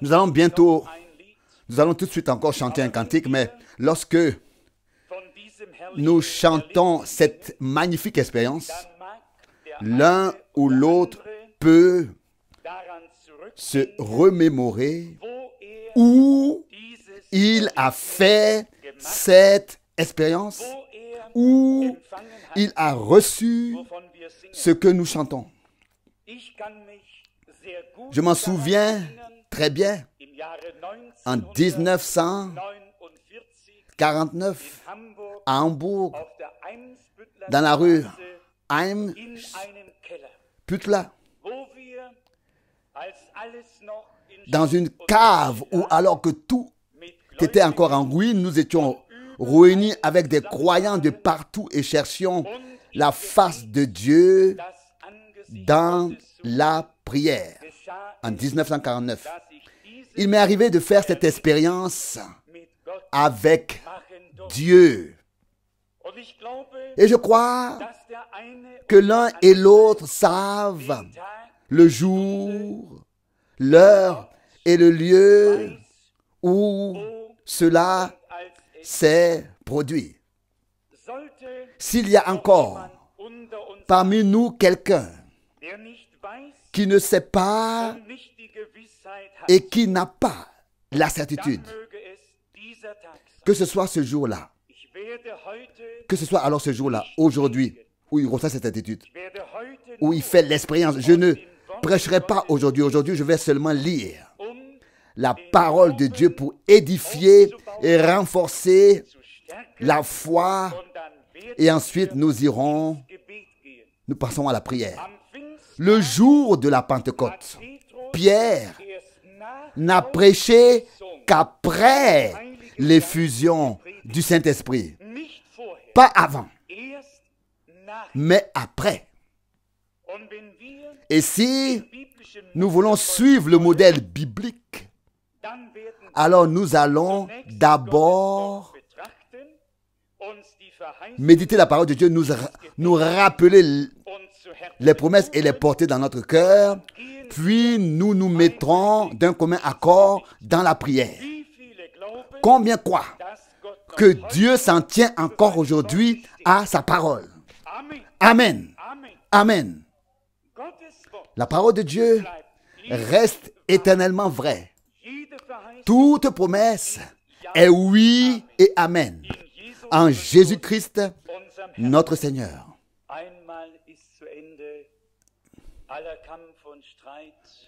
Nous allons bientôt, nous allons tout de suite encore chanter un cantique, mais lorsque nous chantons cette magnifique expérience, l'un ou l'autre peut se remémorer où il a fait cette expérience, où il a reçu ce que nous chantons. Je m'en souviens très bien, en 1949, à Hambourg, dans la rue Heim-Püttler, dans une cave où, alors que tout était encore en ruine, nous étions réunis avec des croyants de partout et cherchions la face de Dieu dans la prière. En 1949, il m'est arrivé de faire cette expérience avec Dieu. Et je crois que l'un et l'autre savent le jour, l'heure et le lieu où cela s'est produit. S'il y a encore parmi nous quelqu'un qui ne sait pas et qui n'a pas la certitude, que ce soit ce jour-là, que ce soit alors ce jour-là, aujourd'hui, où il reçoit cette attitude, où il fait l'expérience. Je ne prêcherai pas aujourd'hui. Aujourd'hui, je vais seulement lire la parole de Dieu pour édifier et renforcer la foi. Et ensuite, nous passons à la prière. Le jour de la Pentecôte, Pierre n'a prêché qu'après l'effusion du Saint-Esprit. Pas avant, mais après. Et si nous voulons suivre le modèle biblique, alors nous allons d'abord méditer la parole de Dieu, nous rappeler les promesses et les porter dans notre cœur, puis nous nous mettrons d'un commun accord dans la prière. Combien croient que Dieu s'en tient encore aujourd'hui à sa parole? Amen. Amen. La parole de Dieu reste éternellement vraie. Toute promesse est oui et amen. En Jésus-Christ, notre Seigneur.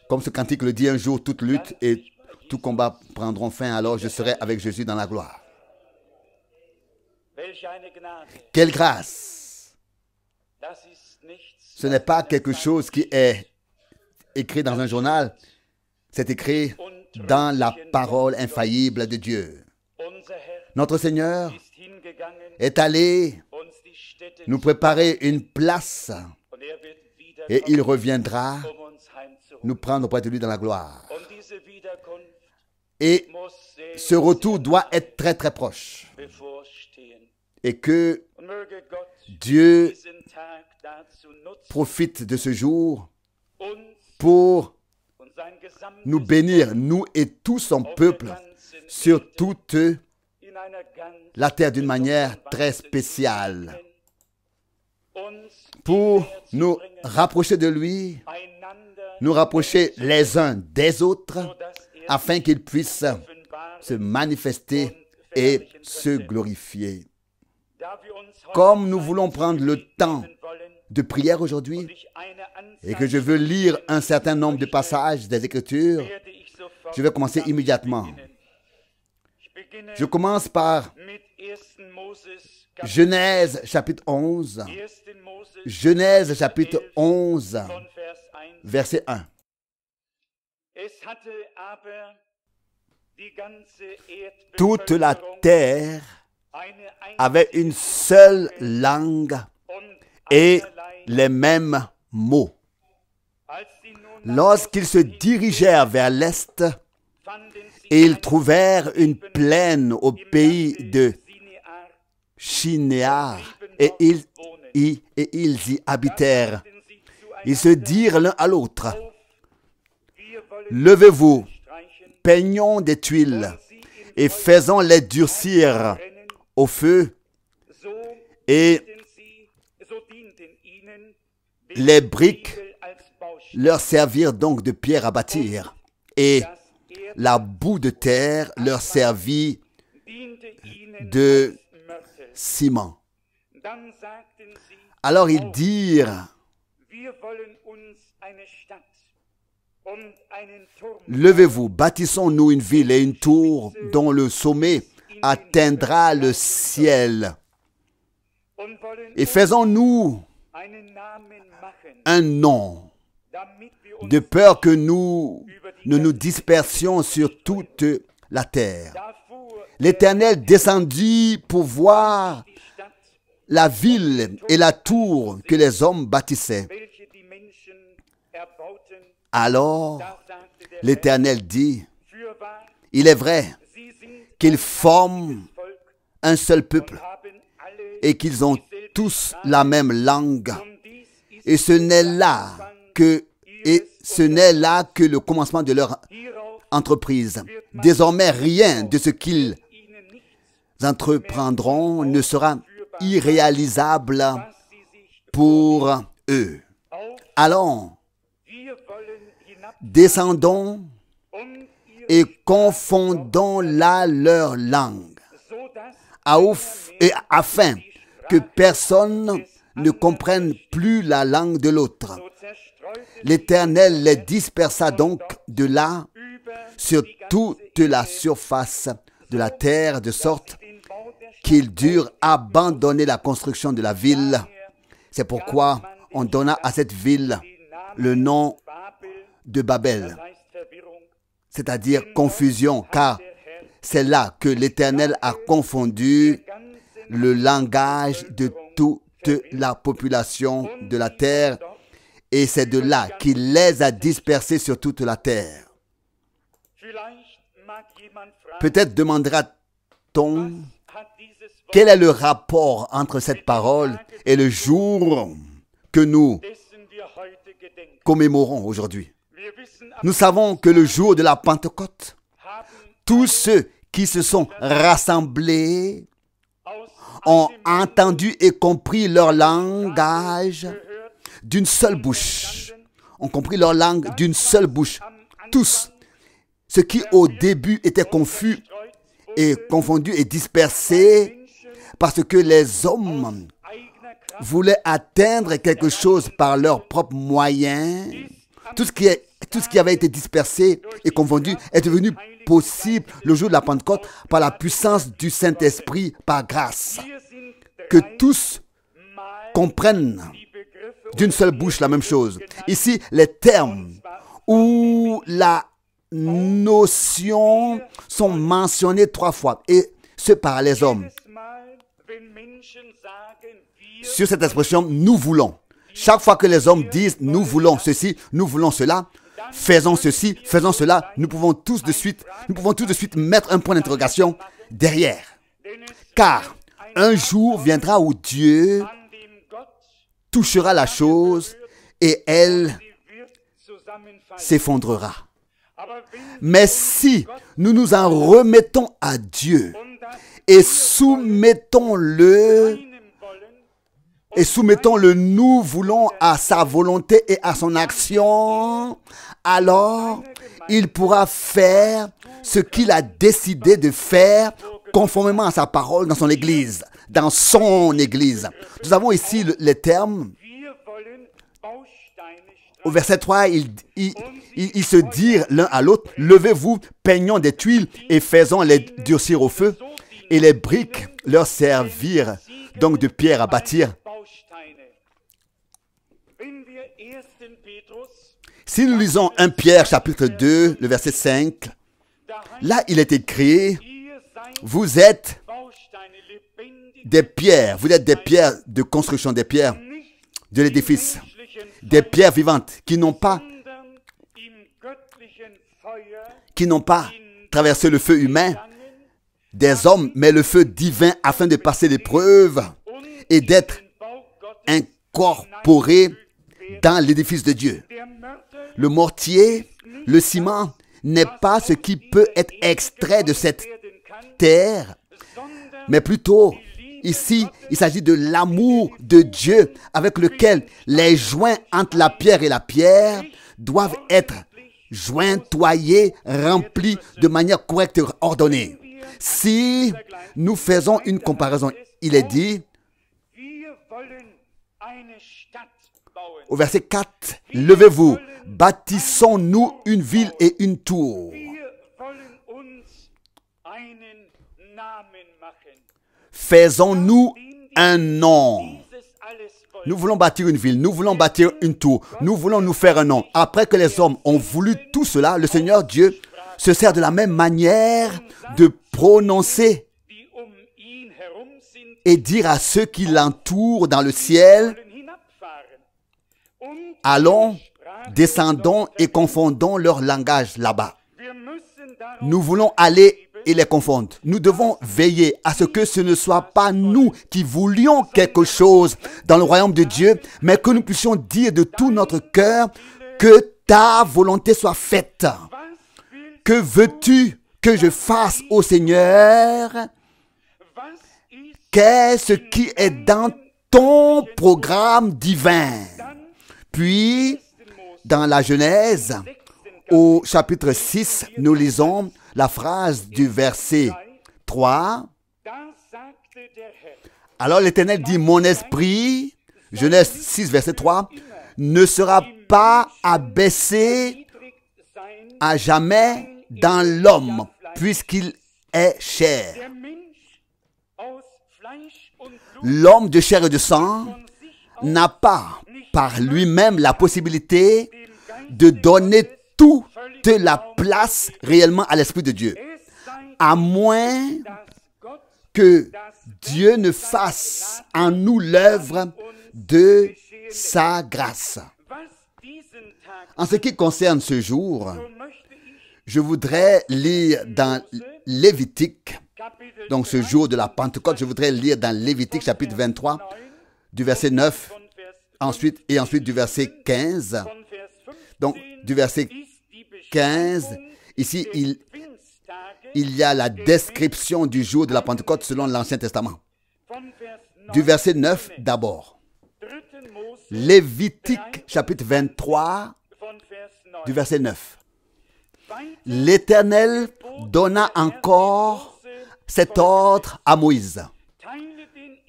Comme ce cantique le dit, un jour toute lutte et tout combat prendront fin, alors je serai avec Jésus dans la gloire. Quelle grâce! Ce n'est pas quelque chose qui est écrit dans un journal, c'est écrit dans la parole infaillible de Dieu. Notre Seigneur est allé nous préparer une place et il reviendra nous prendre auprès de lui dans la gloire. Et ce retour doit être très très proche. Et que Dieu profite de ce jour pour nous bénir, nous et tout son peuple, sur toute la terre d'une manière très spéciale, pour nous rapprocher de lui, nous rapprocher les uns des autres, afin qu'il puisse se manifester et se glorifier. Comme nous voulons prendre le temps de prière aujourd'hui, et que je veux lire un certain nombre de passages des Écritures, je vais commencer immédiatement. Je commence par Genèse chapitre 11. Genèse chapitre 11, verset 1. Toute la terre avait une seule langue et les mêmes mots. Lorsqu'ils se dirigèrent vers l'est, ils trouvèrent une plaine au pays de Shinéar et ils y habitèrent. Ils se dirent l'un à l'autre: levez-vous, peignons des tuiles et faisons-les durcir au feu, et les briques leur servirent donc de pierre à bâtir, et la boue de terre leur servit de ciment. Alors ils dirent: levez-vous, bâtissons-nous une ville et une tour dont le sommet atteindra le ciel. Et faisons-nous un nom, de peur que nous ne nous dispersions sur toute la terre. L'Éternel descendit pour voir la ville et la tour que les hommes bâtissaient. Alors l'Éternel dit: il est vrai qu'ils forment un seul peuple et qu'ils ont tous la même langue. Et ce n'est là que le commencement de leur entreprise. Désormais, rien de ce qu'ils entreprendront ne sera irréalisable pour eux. Allons, descendons et confondons là leur langue, afin que personne ne comprenne plus la langue de l'autre. L'Éternel les dispersa donc de là sur toute la surface de la terre, de sorte qu'ils durent abandonner la construction de la ville. C'est pourquoi on donna à cette ville le nom de Babel, c'est-à-dire confusion, car c'est là que l'Éternel a confondu le langage de toute la population de la terre, et c'est de là qu'il les a dispersés sur toute la terre. Peut-être demandera-t-on: quel est le rapport entre cette parole et le jour que nous commémorons aujourd'hui? Nous savons que le jour de la Pentecôte, tous ceux qui se sont rassemblés ont entendu et compris leur langage d'une seule bouche. Ont compris leur langue d'une seule bouche. Tous. Ce qui au début était confus et confondu et dispersé parce que les hommes voulaient atteindre quelque chose par leurs propres moyens. Tout ce qui avait été dispersé et confondu est devenu possible le jour de la Pentecôte par la puissance du Saint-Esprit, par grâce. Que tous comprennent d'une seule bouche la même chose. Ici, les termes ou la notion sont mentionnés 3 fois, et ce par les hommes. Sur cette expression, nous voulons. Chaque fois que les hommes disent nous voulons ceci, nous voulons cela, faisons ceci, faisons cela, nous pouvons tous de suite mettre un point d'interrogation derrière. Car un jour viendra où Dieu touchera la chose et elle s'effondrera. Mais si nous nous en remettons à Dieu et soumettons le nous voulons à sa volonté et à son action, alors il pourra faire ce qu'il a décidé de faire conformément à sa parole dans son Église, dans son Église. Nous avons ici les termes. Au verset 3, ils se dirent l'un à l'autre: levez-vous, peignons des tuiles et faisons-les durcir au feu. Et les briques leur servirent donc de pierre à bâtir. Si nous lisons 1 Pierre chapitre 2, le verset 5, là il est écrit: vous êtes des pierres, vous êtes des pierres de construction, des pierres de l'édifice, des pierres vivantes qui n'ont pas traversé le feu humain des hommes, mais le feu divin, afin de passer l'épreuve et d'être incorporés dans l'édifice de Dieu. Le mortier, le ciment n'est pas ce qui peut être extrait de cette terre, mais plutôt, ici, il s'agit de l'amour de Dieu avec lequel les joints entre la pierre et la pierre doivent être jointoyés, remplis de manière correcte et ordonnée. Si nous faisons une comparaison, il est dit au verset 4, « Levez-vous, bâtissons-nous une ville et une tour. » Faisons-nous un nom. Nous voulons bâtir une ville, nous voulons bâtir une tour, nous voulons nous faire un nom. Après que les hommes ont voulu tout cela, le Seigneur Dieu se sert de la même manière de prononcer et dire à ceux qui l'entourent dans le ciel, « Allons, descendons et confondons leur langage là-bas. » Nous voulons aller et les confondre. Nous devons veiller à ce que ce ne soit pas nous qui voulions quelque chose dans le royaume de Dieu, mais que nous puissions dire de tout notre cœur que ta volonté soit faite. Que veux-tu que je fasse au Seigneur? Qu'est-ce qui est dans ton programme divin? Puis, dans la Genèse, au chapitre 6, nous lisons la phrase du verset 3. Alors l'Éternel dit, mon esprit, Genèse 6, verset 3, ne sera pas abaissé à jamais dans l'homme, puisqu'il est chair. L'homme de chair et de sang n'a pas par lui-même la possibilité de donner toute la place réellement à l'Esprit de Dieu, à moins que Dieu ne fasse en nous l'œuvre de sa grâce. En ce qui concerne ce jour, je voudrais lire dans Lévitique, donc ce jour de la Pentecôte, je voudrais lire dans Lévitique chapitre 23, du verset 9, ensuite du verset 15. Donc, du verset 15, ici, il y a la description du jour de la Pentecôte selon l'Ancien Testament. Du verset 9 d'abord. Lévitique chapitre 23, du verset 9. L'Éternel donna encore cet ordre à Moïse.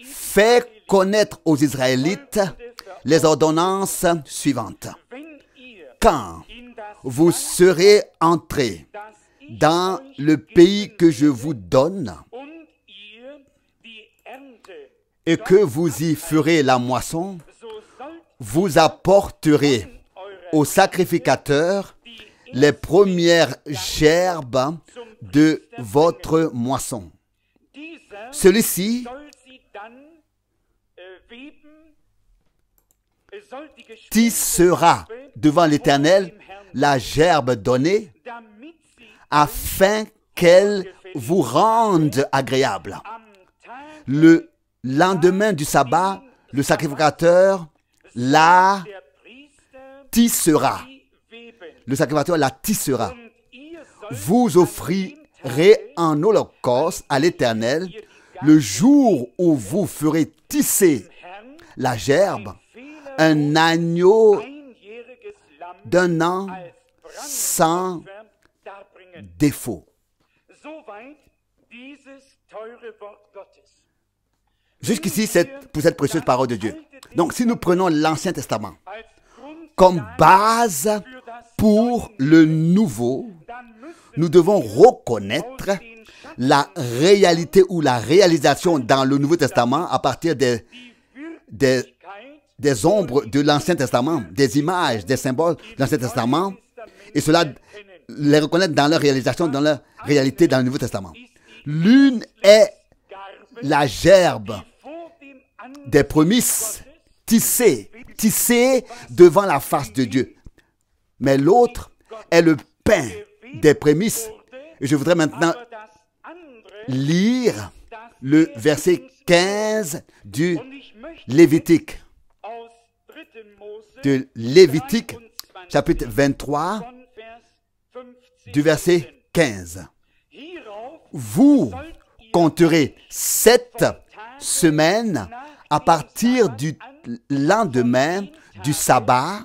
Fais connaître aux Israélites les ordonnances suivantes. Quand vous serez entrés dans le pays que je vous donne et que vous y ferez la moisson, vous apporterez au sacrificateur les premières gerbes de votre moisson. Celui-ci tissera devant l'Éternel la gerbe donnée afin qu'elle vous rende agréable. Le lendemain du sabbat, le sacrificateur la tissera. Le sacrificateur la tissera. Vous offrirez en holocauste à l'Éternel le jour où vous ferez tisser la gerbe, un agneau d'un an sans défaut. Jusqu'ici, pour cette précieuse parole de Dieu. Donc, si nous prenons l'Ancien Testament comme base pour le Nouveau, nous devons reconnaître la réalité ou la réalisation dans le Nouveau Testament à partir des ombres de l'Ancien Testament, des images, des symboles de l'Ancien Testament, et cela les reconnaître dans leur réalisation, dans leur réalité dans le Nouveau Testament. L'une est la gerbe des prémices tissées devant la face de Dieu. Mais l'autre est le pain des prémices. Et je voudrais maintenant lire le verset 15 du Lévitique. De Lévitique, chapitre 23, du verset 15. Vous compterez 7 semaines à partir du lendemain du sabbat,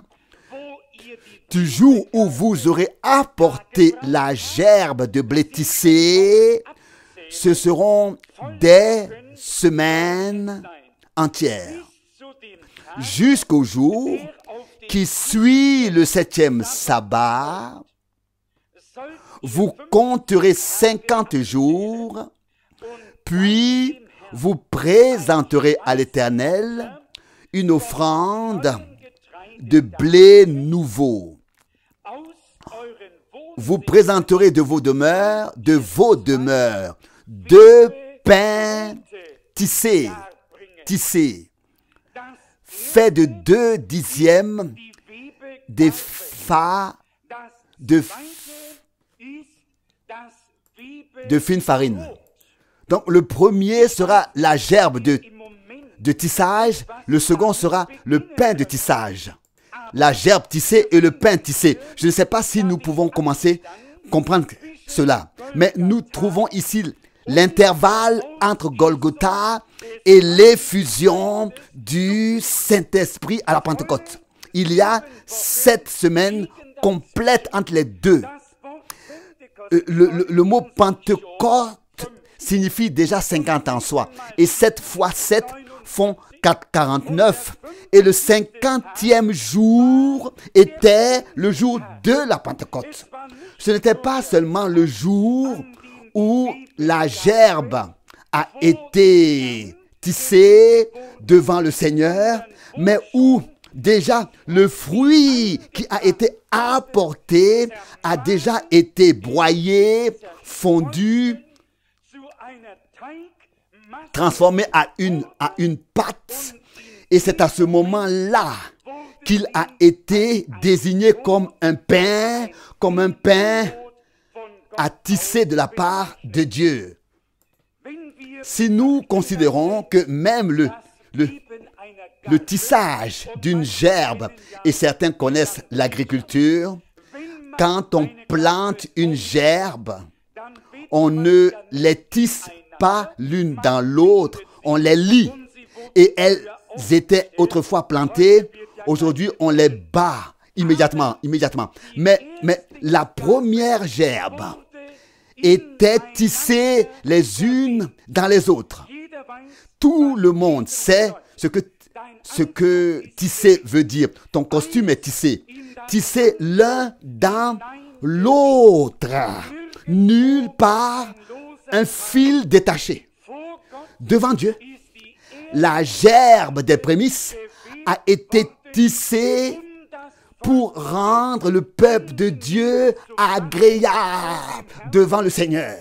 du jour où vous aurez apporté la gerbe de blé tissé. Ce seront des semaines entières, jusqu'au jour qui suit le 7e sabbat. Vous compterez 50 jours, puis vous présenterez à l'Éternel une offrande de blé nouveau. Vous présenterez de vos demeures, 2 pains tissés, faits de 2 dixièmes des de fine farine. Donc le premier sera la gerbe de tissage, le second sera le pain de tissage. La gerbe tissée et le pain tissé. Je ne sais pas si nous pouvons commencer à comprendre cela, mais nous trouvons ici l'intervalle entre Golgotha et l'effusion du Saint-Esprit à la Pentecôte. Il y a 7 semaines complètes entre les deux. Le mot Pentecôte signifie déjà 50 en soi. Et 7 fois 7 font 49. Et le 50e jour était le jour de la Pentecôte. Ce n'était pas seulement le jour où la gerbe a été tissée devant le Seigneur, mais où déjà le fruit qui a été apporté a déjà été broyé, fondu, transformé à une pâte. Et c'est à ce moment-là qu'il a été désigné comme un pain à tisser de la part de Dieu. Si nous considérons que même le tissage d'une gerbe, et certains connaissent l'agriculture, quand on plante une gerbe, on ne les tisse pas l'une dans l'autre, on les lie. Et elles étaient autrefois plantées, aujourd'hui on les bat immédiatement. Mais la première gerbe était tissée les unes dans les autres. Tout le monde sait ce que tisser veut dire. Ton costume est tissé. Tissé l'un dans l'autre. Nulle part un fil détaché. Devant Dieu, la gerbe des prémices a été tissée pour rendre le peuple de Dieu agréable devant le Seigneur.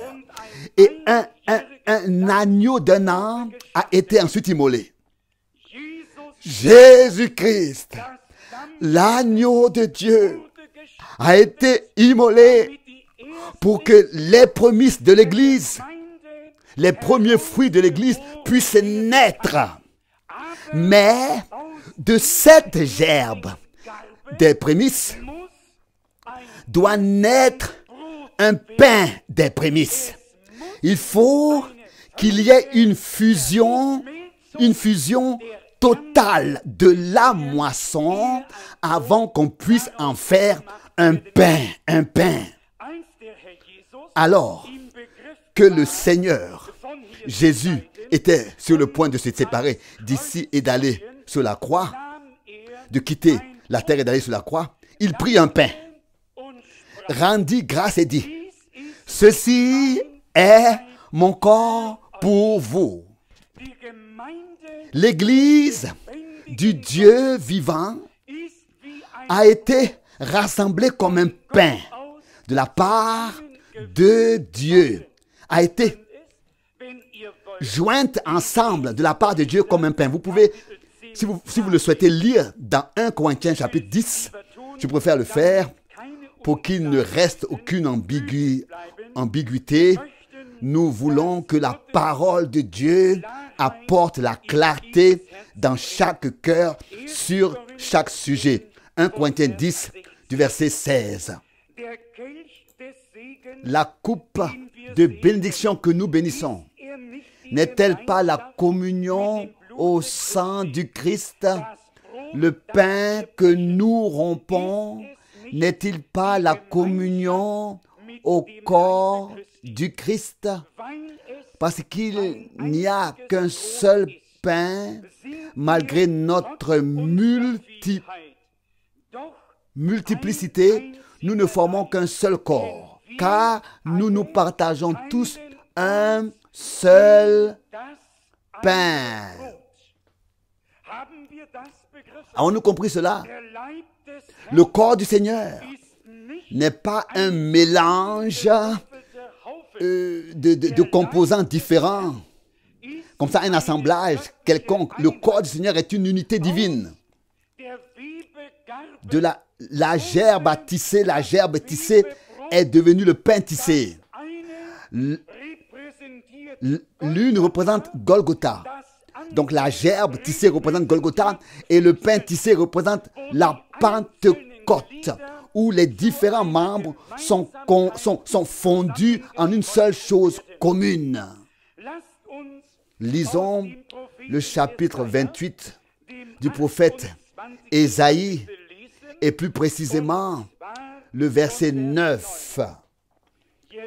Et un agneau d'un an a été ensuite immolé. Jésus-Christ, l'agneau de Dieu, a été immolé pour que les prémices de l'Église, les premiers fruits de l'Église puissent naître. Mais de cette gerbe des prémices doit naître un pain des prémices. Il faut qu'il y ait une fusion totale de la moisson avant qu'on puisse en faire un pain. Alors que le Seigneur Jésus était sur le point de se séparer d'ici et d'aller sur la croix, de quitter la terre et d'aller sur la croix, il prit un pain, rendit grâce et dit, « Ceci est mon corps pour vous. » L'Église du Dieu vivant a été rassemblée comme un pain de la part de Dieu, a été jointe ensemble de la part de Dieu comme un pain. Vous pouvez, si vous le souhaitez, lire dans 1 Corinthiens chapitre 10. Je préfère le faire pour qu'il ne reste aucune ambiguïté. Nous voulons que la parole de Dieu apporte la clarté dans chaque cœur sur chaque sujet. 1 Corinthiens 10 du verset 16. La coupe de bénédiction que nous bénissons n'est-elle pas la communion au sang du Christ? Le pain que nous rompons n'est-il pas la communion au corps du Christ? Parce qu'il n'y a qu'un seul pain, malgré notre multiplicité, nous ne formons qu'un seul corps, car nous partageons tous un seul pain. Avons-nous compris cela? Le corps du Seigneur n'est pas un mélange de composants différents, comme ça un assemblage quelconque. Le corps du Seigneur est une unité divine. De la gerbe à tisser, la gerbe tissée est devenue le pain tissé. L'une représente Golgotha. Donc la gerbe tissée représente Golgotha et le pain tissé représente la Pentecôte, où les différents membres sont fondus en une seule chose commune. Lisons le chapitre 28 du prophète Ésaïe et plus précisément le verset 9.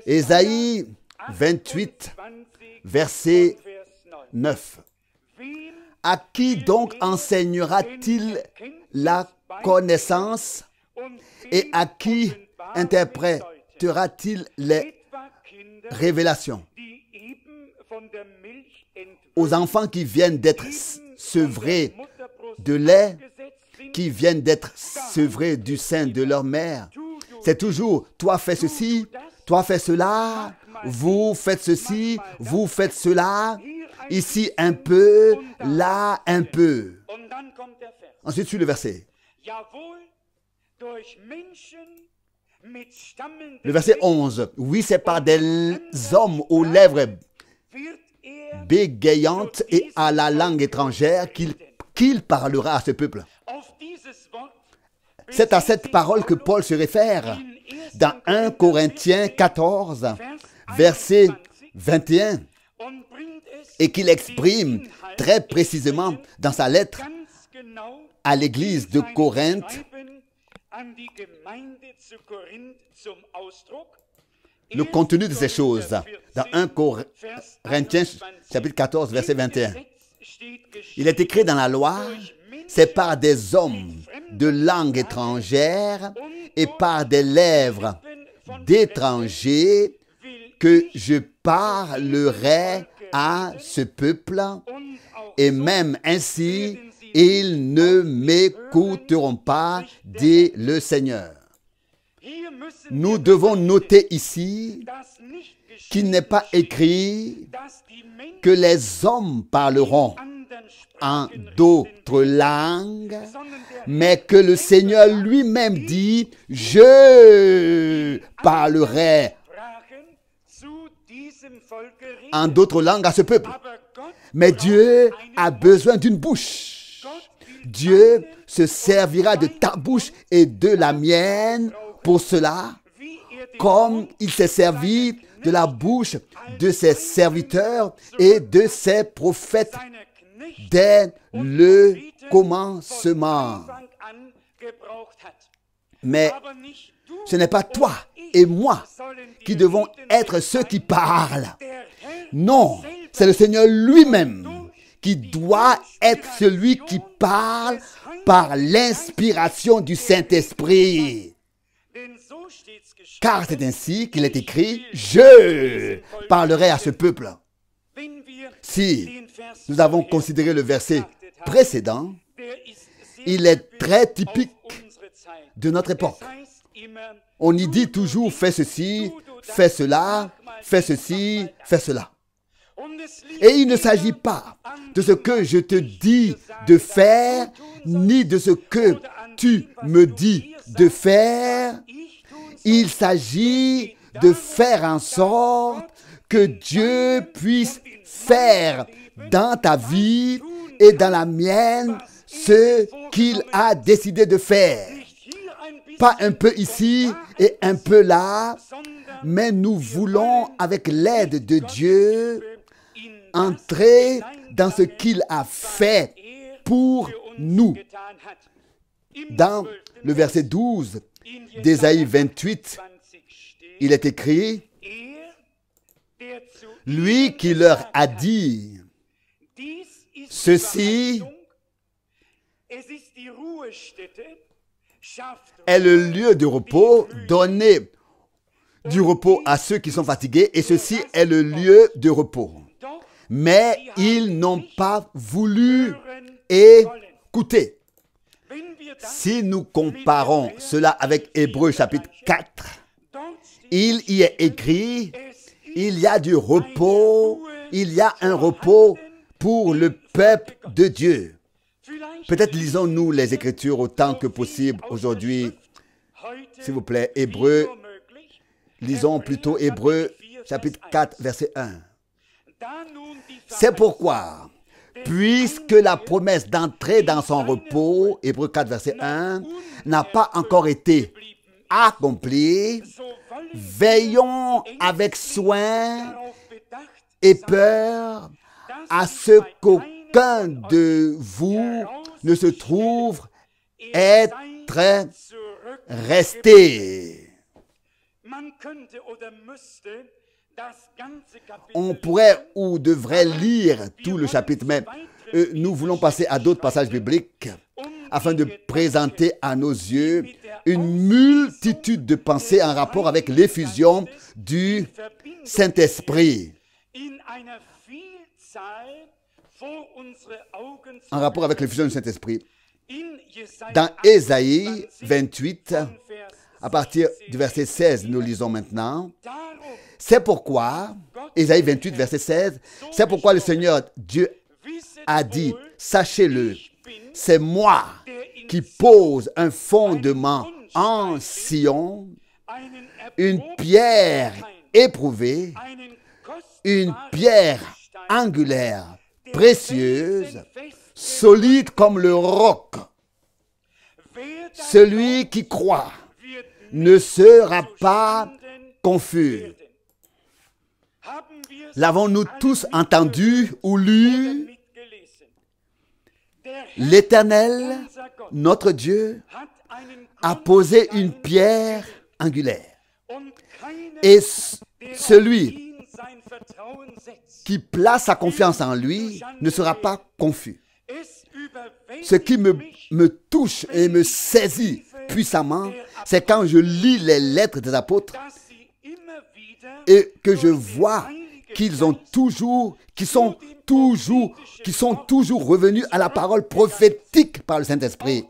Ésaïe 28, verset 9. À qui donc enseignera-t-il la connaissance et à qui interprétera-t-il les révélations? Aux enfants qui viennent d'être sevrés de lait, qui viennent d'être sevrés du sein de leur mère. C'est toujours, toi fais ceci, toi fais cela, vous faites ceci, vous faites cela, ici un peu, là un peu. Ensuite, suit le verset. Le verset 11. Oui, c'est par des hommes aux lèvres bégayantes et à la langue étrangère qu'il parlera à ce peuple. C'est à cette parole que Paul se réfère dans 1 Corinthiens 14, verset 21, et qu'il exprime très précisément dans sa lettre à l'église de Corinthe. Le contenu de ces choses, dans 1 Corinthiens chapitre 14, verset 21. Il est écrit dans la loi, c'est par des hommes de langue étrangère et par des lèvres d'étrangers que je parlerai à ce peuple, et même ainsi, ils ne m'écouteront pas, dit le Seigneur. Nous devons noter ici qu'il n'est pas écrit que les hommes parleront en d'autres langues, mais que le Seigneur lui-même dit, je parlerai en d'autres langues à ce peuple. Mais Dieu a besoin d'une bouche. Dieu se servira de ta bouche et de la mienne pour cela, comme il s'est servi de la bouche de ses serviteurs et de ses prophètes dès le commencement. Mais ce n'est pas toi et moi qui devons être ceux qui parlent. Non, c'est le Seigneur lui-même qui doit être celui qui parle par l'inspiration du Saint-Esprit. Car c'est ainsi qu'il est écrit, je parlerai à ce peuple. Si nous avons considéré le verset précédent, il est très typique de notre époque. On y dit toujours, fais ceci, fais cela, fais ceci, fais cela. Et il ne s'agit pas de ce que je te dis de faire, ni de ce que tu me dis de faire. Il s'agit de faire en sorte que Dieu puisse faire dans ta vie et dans la mienne ce qu'il a décidé de faire. Pas un peu ici et un peu là, Mais nous voulons, avec l'aide de Dieu, entrer dans ce qu'il a fait pour nous. Dans le verset 12 d'Ésaïe 28, il est écrit, lui qui leur a dit, ceci est le lieu de repos, donnez du repos à ceux qui sont fatigués, et ceci est le lieu de repos. Mais ils n'ont pas voulu écouter. Si nous comparons cela avec Hébreux chapitre 4, il y est écrit, il y a du repos, il y a un repos pour le peuple de Dieu. Peut-être lisons-nous les Écritures autant que possible aujourd'hui. S'il vous plaît, Hébreux, lisons plutôt Hébreux chapitre 4, verset 1. C'est pourquoi, puisque la promesse d'entrer dans son repos, Hébreux 4, verset 1, n'a pas encore été accomplie, veillons avec soin et peur à ce qu'aucun de vous ne se trouve être resté. On pourrait ou devrait lire tout le chapitre, mais nous voulons passer à d'autres passages bibliques afin de présenter à nos yeux une multitude de pensées en rapport avec l'effusion du Saint-Esprit. En rapport avec l'effusion du Saint-Esprit. Dans Ésaïe 28, à partir du verset 16, nous lisons maintenant. C'est pourquoi, Ésaïe 28, verset 16, c'est pourquoi le Seigneur Dieu a dit, sachez-le, c'est moi qui pose un fondement en Sion, une pierre éprouvée, une pierre angulaire, précieuse, solide comme le roc. Celui qui croit ne sera pas confus. L'avons-nous tous entendu ou lu? L'Éternel, notre Dieu, a posé une pierre angulaire. Et celui qui place sa confiance en lui ne sera pas confus. Ce qui me touche et me saisit puissamment, c'est quand je lis les lettres des apôtres et que je vois qu'ils sont toujours revenus à la parole prophétique par le Saint-Esprit.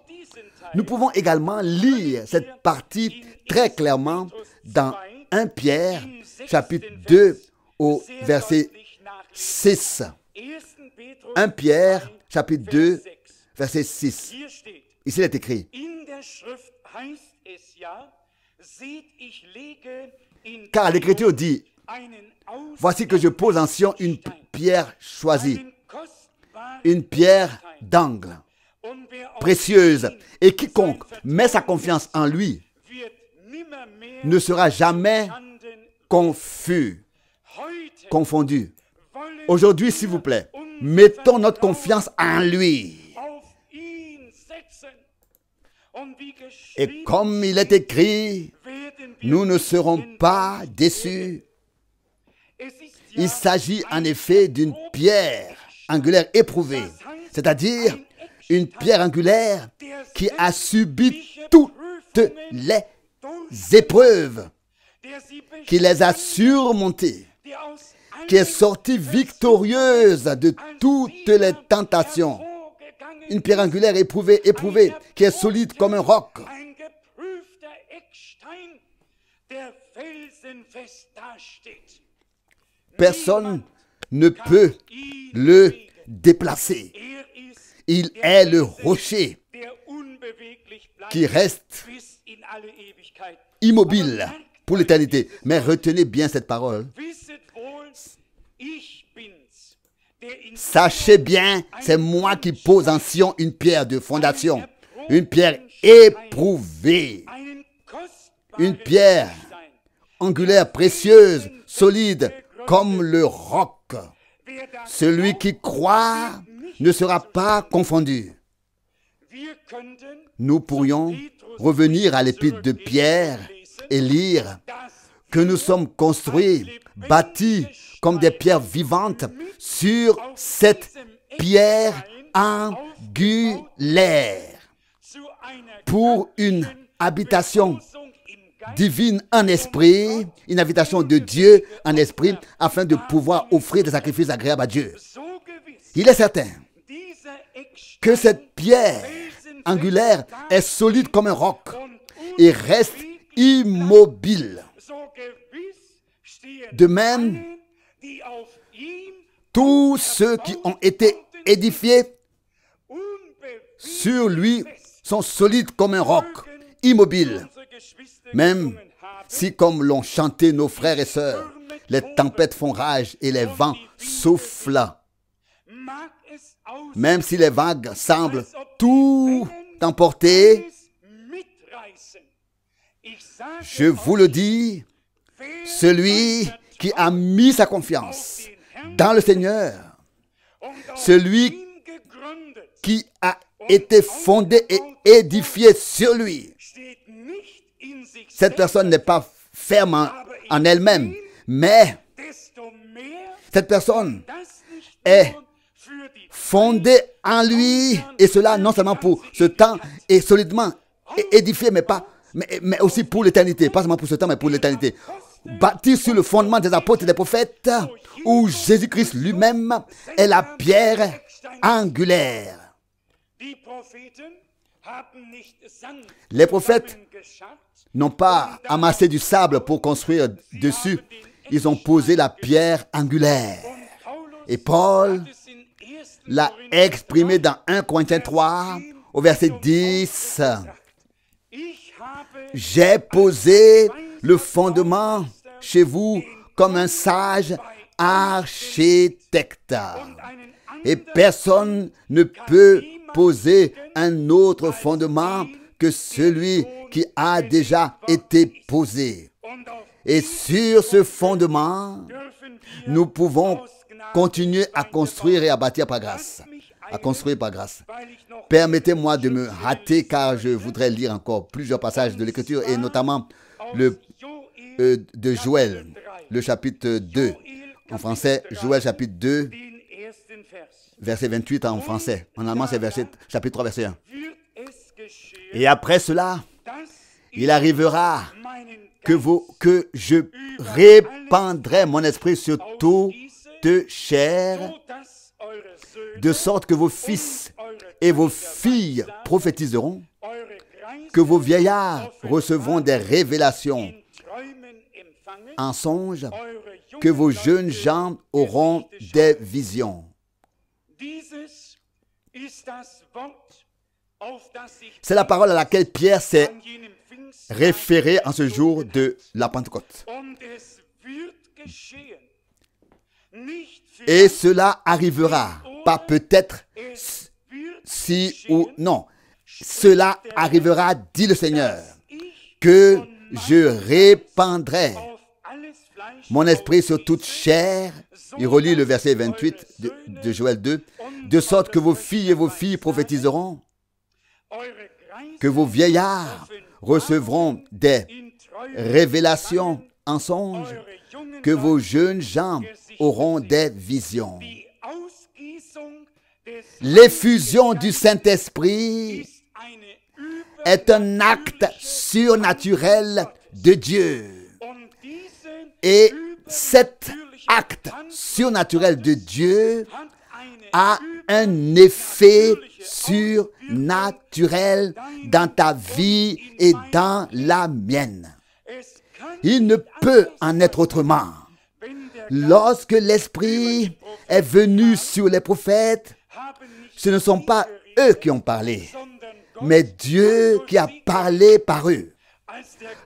Nous pouvons également lire cette partie très clairement dans 1 Pierre, chapitre 2, au verset 6. 1 Pierre, chapitre 2, verset 6. Ici, il est écrit. Car l'Écriture dit, voici que je pose en Sion une pierre choisie, une pierre d'angle, précieuse, et quiconque met sa confiance en lui ne sera jamais confus, confondu. Aujourd'hui, s'il vous plaît, mettons notre confiance en lui. Et comme il est écrit, nous ne serons pas déçus. Il s'agit en effet d'une pierre angulaire éprouvée, c'est-à-dire une pierre angulaire qui a subi toutes les épreuves, qui les a surmontées, qui est sortie victorieuse de toutes les tentations. Une pierre angulaire éprouvée, qui est solide comme un roc. Personne ne peut le déplacer. Il est le rocher qui reste immobile pour l'éternité. Mais retenez bien cette parole. Sachez bien, c'est moi qui pose en Sion une pierre de fondation, une pierre éprouvée, une pierre angulaire, précieuse, solide, comme le roc. Celui qui croit ne sera pas confondu. Nous pourrions revenir à l'épître de Pierre et lire que nous sommes construits, bâtis comme des pierres vivantes sur cette pierre angulaire pour une habitation divine en esprit, une habitation de Dieu en esprit, afin de pouvoir offrir des sacrifices agréables à Dieu. Il est certain que cette pierre angulaire est solide comme un roc et reste immobile. De même, tous ceux qui ont été édifiés sur lui sont solides comme un roc, immobiles. Même si, comme l'ont chanté nos frères et sœurs, les tempêtes font rage et les vents soufflent. Même si les vagues semblent tout emporter, je vous le dis, celui qui a mis sa confiance dans le Seigneur, celui qui a été fondé et édifié sur lui, cette personne n'est pas ferme en elle-même, mais cette personne est fondée en lui, et cela non seulement pour ce temps, et solidement édifié, mais aussi pour l'éternité, pas seulement pour ce temps, mais pour l'éternité. Bâti sur le fondement des apôtres et des prophètes, où Jésus-Christ lui-même est la pierre angulaire. Les prophètes n'ont pas amassé du sable pour construire dessus. Ils ont posé la pierre angulaire. Et Paul l'a exprimé dans 1 Corinthiens 3, au verset 10. J'ai posé le fondement chez vous comme un sage architecte. Et personne ne peut poser un autre fondement que celui qui a déjà été posé. Et sur ce fondement, nous pouvons continuer à construire et à bâtir par grâce. À construire par grâce. Permettez-moi de me hâter car je voudrais lire encore plusieurs passages de l'Écriture et notamment de Joël, le chapitre 2 en français, Joël chapitre 2, verset 28 en français. En allemand, c'est chapitre 3, verset 1. Et après cela, il arrivera que je répandrai mon esprit sur toute chair, de sorte que vos fils et vos filles prophétiseront, que vos vieillards recevront des révélations en songe, que vos jeunes gens auront des visions. C'est la parole à laquelle Pierre s'est référé en ce jour de la Pentecôte. Et cela arrivera, pas peut-être, si ou non. Cela arrivera, dit le Seigneur, que je répandrai mon esprit sur toute chair. Il relit le verset 28 de Joël 2. De sorte que vos filles et vos filles prophétiseront, que vos vieillards recevront des révélations en songe, que vos jeunes gens auront des visions. L'effusion du Saint-Esprit est un acte surnaturel de Dieu. Et cet acte surnaturel de Dieu a un effet surnaturel dans ta vie et dans la mienne. Il ne peut en être autrement. Lorsque l'Esprit est venu sur les prophètes, ce ne sont pas eux qui ont parlé, mais Dieu qui a parlé par eux.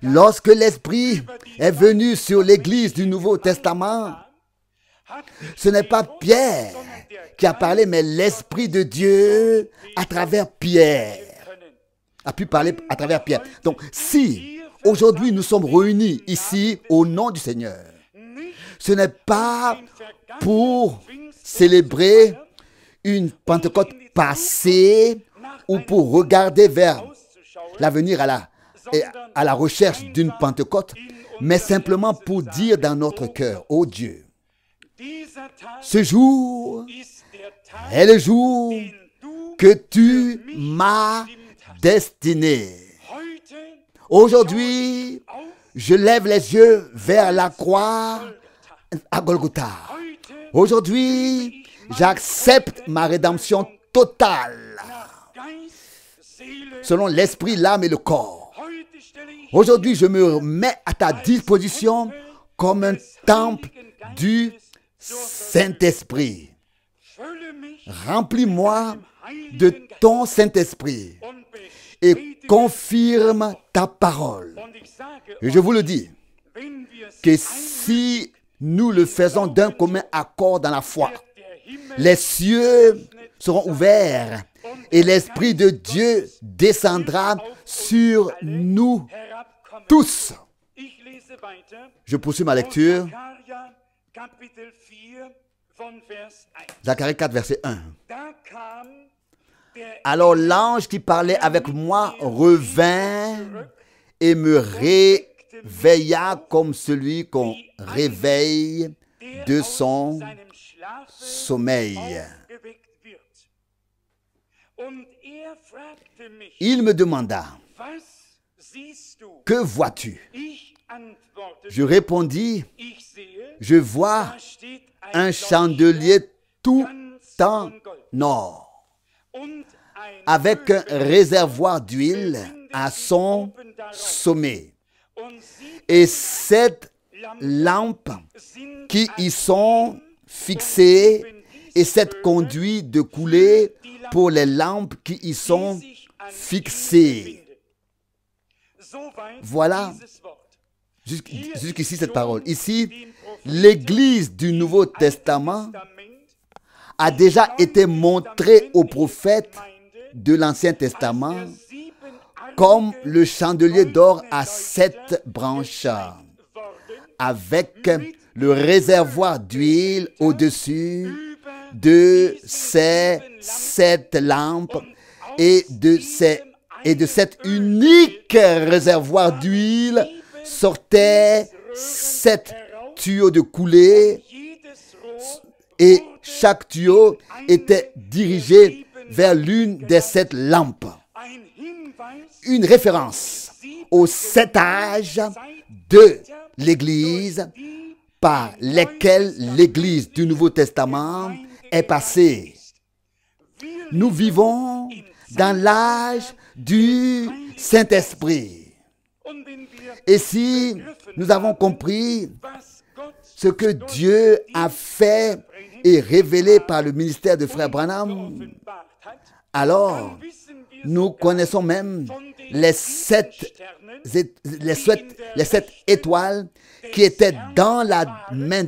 Lorsque l'Esprit est venu sur l'Église du Nouveau Testament, ce n'est pas Pierre qui a parlé, mais l'Esprit de Dieu à travers Pierre a pu parler à travers Pierre. Donc, si Aujourd'hui, nous sommes réunis ici au nom du Seigneur. Ce n'est pas pour célébrer une Pentecôte passée ou pour regarder vers l'avenir à la recherche d'une Pentecôte, mais simplement pour dire dans notre cœur, ô Dieu, ce jour est le jour que tu m'as destiné. Aujourd'hui, je lève les yeux vers la croix à Golgotha. Aujourd'hui, j'accepte ma rédemption totale selon l'esprit, l'âme et le corps. Aujourd'hui, je me mets à ta disposition comme un temple du Saint-Esprit. Remplis-moi de ton Saint-Esprit et confirme ta parole. Et je vous le dis, que si nous le faisons d'un commun accord dans la foi, les cieux seront ouverts et l'Esprit de Dieu descendra sur nous tous. Je poursuis ma lecture. Zacharie 4, verset 1. Alors l'ange qui parlait avec moi revint et me réveilla comme celui qu'on réveille de son sommeil. Il me demanda, que vois-tu? Je répondis, je vois un chandelier tout en or, avec un réservoir d'huile à son sommet, et 7 lampes qui y sont fixées, et 7 conduits de coulée pour les lampes qui y sont fixées. Voilà jusqu'ici cette parole. Ici, l'Église du Nouveau Testament a déjà été montrée aux prophètes de l'Ancien Testament comme le chandelier d'or à 7 branches, avec le réservoir d'huile au-dessus de ces 7 lampes et de cet unique réservoir d'huile sortaient 7 tuyaux de coulée et chaque tuyau était dirigé vers l'une des 7 lampes. Une référence aux 7 âges de l'Église par lesquels l'Église du Nouveau Testament est passée. Nous vivons dans l'âge du Saint-Esprit. Et si nous avons compris ce que Dieu a fait et révélé par le ministère de Frère Branham, alors nous connaissons même les 7 étoiles qui étaient dans la main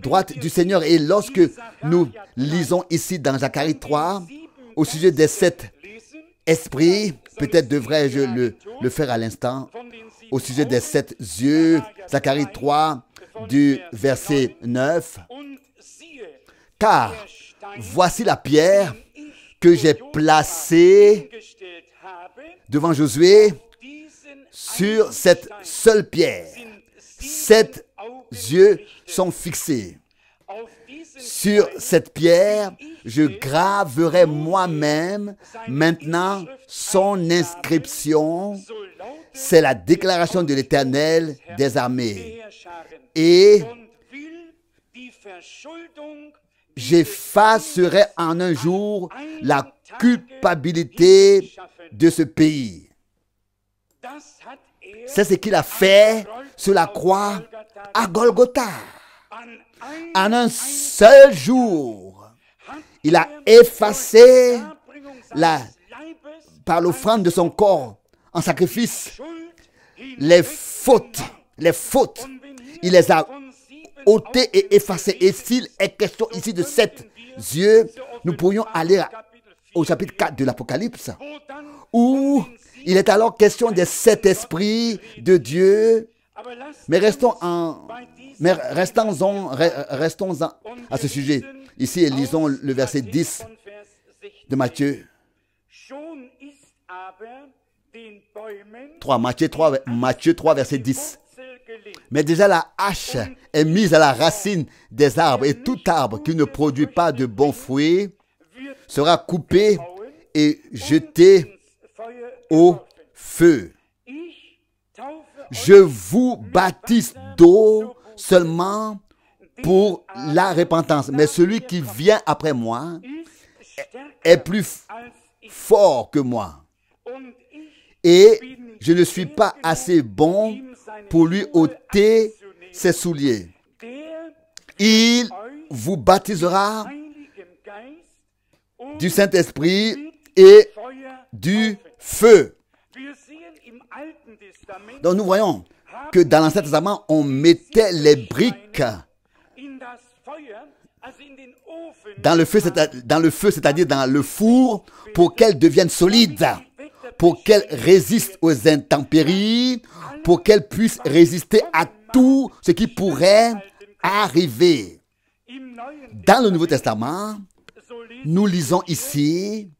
droite du Seigneur. Et lorsque nous lisons ici dans Zacharie 3, au sujet des 7 esprits, peut-être devrais-je le faire à l'instant, au sujet des 7 yeux, Zacharie 3, du verset 9. Car voici la pierre que j'ai placée devant Josué. Sur cette seule pierre, 7 yeux sont fixés. Sur cette pierre, je graverai moi-même maintenant son inscription. C'est la déclaration de l'Éternel des armées. Et j'effacerai en un jour la culpabilité de ce pays. C'est ce qu'il a fait sur la croix à Golgotha. En un seul jour, il a effacé par l'offrande de son corps en sacrifice les fautes. Il les a ôtées et effacées. Et s'il est question ici de 7 yeux, nous pourrions aller au chapitre 4 de l'Apocalypse, où Il est alors question des 7 esprits de Dieu. Mais restons-en à ce sujet. Ici, lisons le verset 10 de Matthieu 3. Matthieu 3, verset 10. Mais déjà la hache est mise à la racine des arbres, et tout arbre qui ne produit pas de bons fruits sera coupé et jeté au feu. Je vous baptise d'eau seulement pour la repentance. Mais celui qui vient après moi est plus fort que moi. Et je ne suis pas assez bon pour lui ôter ses souliers. Il vous baptisera du Saint-Esprit et du feu. Donc nous voyons que dans l'Ancien Testament, on mettait les briques dans le feu, c'est-à-dire dans le four, pour qu'elles deviennent solides, pour qu'elles résistent aux intempéries, pour qu'elles puissent résister à tout ce qui pourrait arriver. Dans le Nouveau Testament, nous lisons ici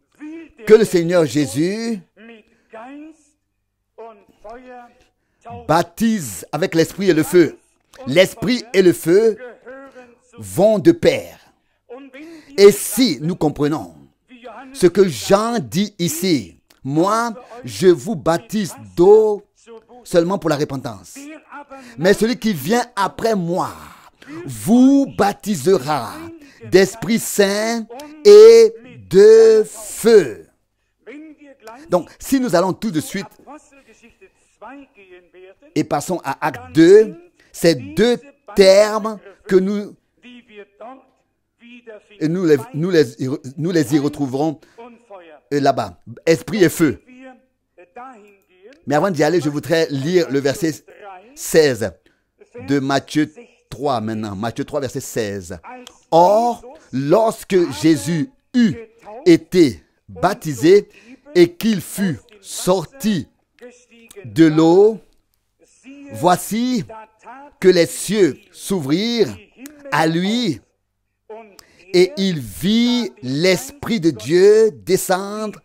que le Seigneur Jésus baptise avec l'esprit et le feu. L'esprit et le feu vont de pair. Et si nous comprenons ce que Jean dit ici, moi, je vous baptise d'eau seulement pour la repentance. Mais celui qui vient après moi vous baptisera d'Esprit Saint et de feu. Donc, si nous allons tout de suite et passons à Acte 2, ces deux termes que nous les y retrouverons là-bas, esprit et feu. Mais avant d'y aller, je voudrais lire le verset 16 de Matthieu 3 maintenant. Matthieu 3, verset 16. Or, lorsque Jésus eut été baptisé et qu'il fut sorti de l'eau, voici que les cieux s'ouvrirent à lui et il vit l'Esprit de Dieu descendre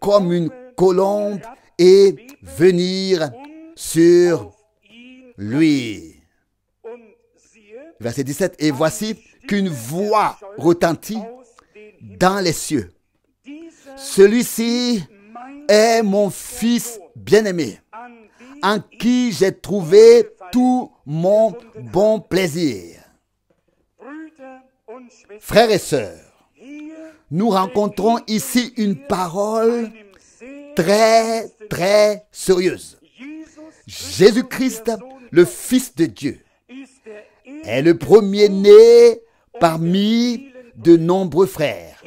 comme une colombe et venir sur lui. Verset 17. Et voici qu'une voix retentit dans les cieux. Celui-ci est mon fils bien-aimé, en qui j'ai trouvé tout mon bon plaisir. Frères et sœurs, nous rencontrons ici une parole très, très sérieuse. Jésus-Christ, le Fils de Dieu, est le premier-né parmi de nombreux frères,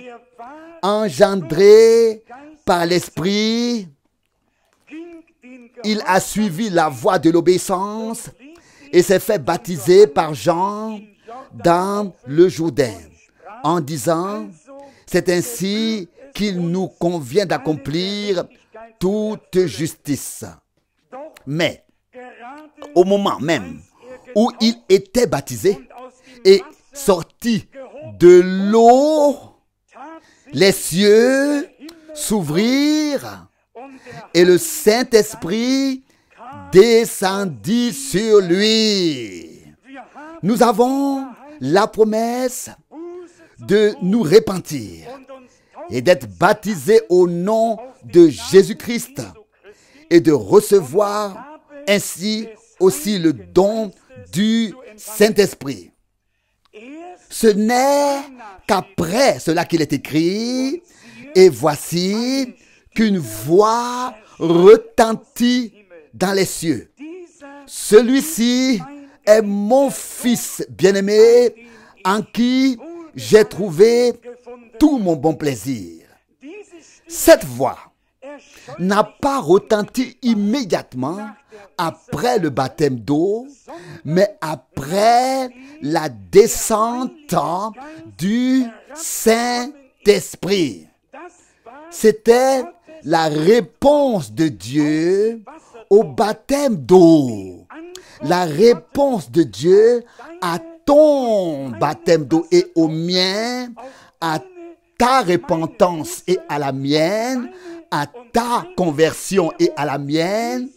engendré par l'Esprit. Il a suivi la voie de l'obéissance et s'est fait baptiser par Jean dans le Jourdain, en disant, c'est ainsi qu'il nous convient d'accomplir toute justice. Mais, au moment même où il était baptisé et sorti de l'eau, les cieux s'ouvrirent et le Saint-Esprit descendit sur lui. Nous avons la promesse de nous repentir et d'être baptisés au nom de Jésus-Christ et de recevoir ainsi aussi le don du Saint-Esprit. Ce n'est qu'après cela qu'il est écrit, et voici qu'une voix retentit dans les cieux. Celui-ci est mon fils bien-aimé, en qui j'ai trouvé tout mon bon plaisir. Cette voix n'a pas retenti immédiatement après le baptême d'eau, mais après la descente du Saint-Esprit. C'était la réponse de Dieu au baptême d'eau. La réponse de Dieu à ton baptême d'eau et au mien, à ta repentance et à la mienne, à ta conversion et à la mienne,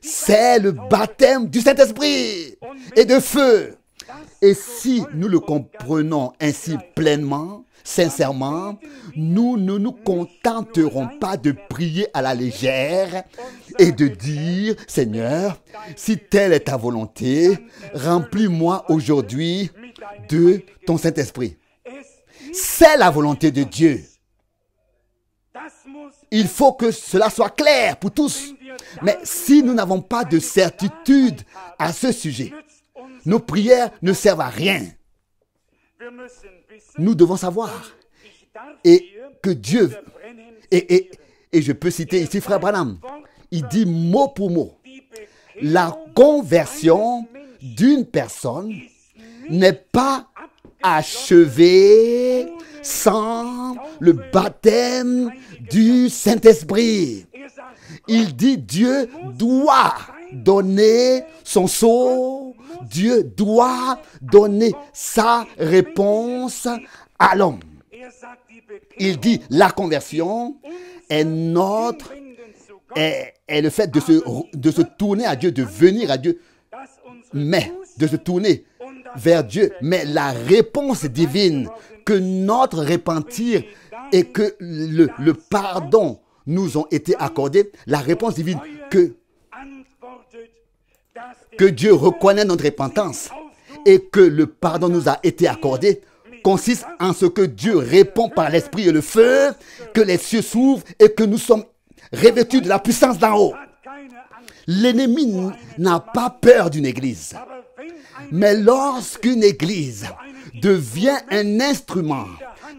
c'est le baptême du Saint-Esprit et de feu. Et si nous le comprenons ainsi pleinement, sincèrement, nous ne nous contenterons pas de prier à la légère et de dire, Seigneur, si telle est ta volonté, remplis-moi aujourd'hui de ton Saint-Esprit. C'est la volonté de Dieu. Il faut que cela soit clair pour tous. Mais si nous n'avons pas de certitude à ce sujet, nos prières ne servent à rien. Nous devons savoir et que Dieu, et je peux citer ici Frère Branham, il dit mot pour mot, la conversion d'une personne n'est pas achevée sans le baptême du Saint-Esprit. Il dit Dieu doit donner son sceau, Dieu doit donner sa réponse à l'homme. Il dit la conversion est le fait de se tourner à Dieu, de venir à Dieu, mais de se tourner vers Dieu. Mais la réponse divine, que notre repentir et que le pardon nous ont été accordés, la réponse divine que Dieu reconnaît notre repentance et que le pardon nous a été accordé, consiste en ce que Dieu répond par l'esprit et le feu, que les cieux s'ouvrent et que nous sommes revêtus de la puissance d'en haut. L'ennemi n'a pas peur d'une église. Mais lorsqu'une église devient un instrument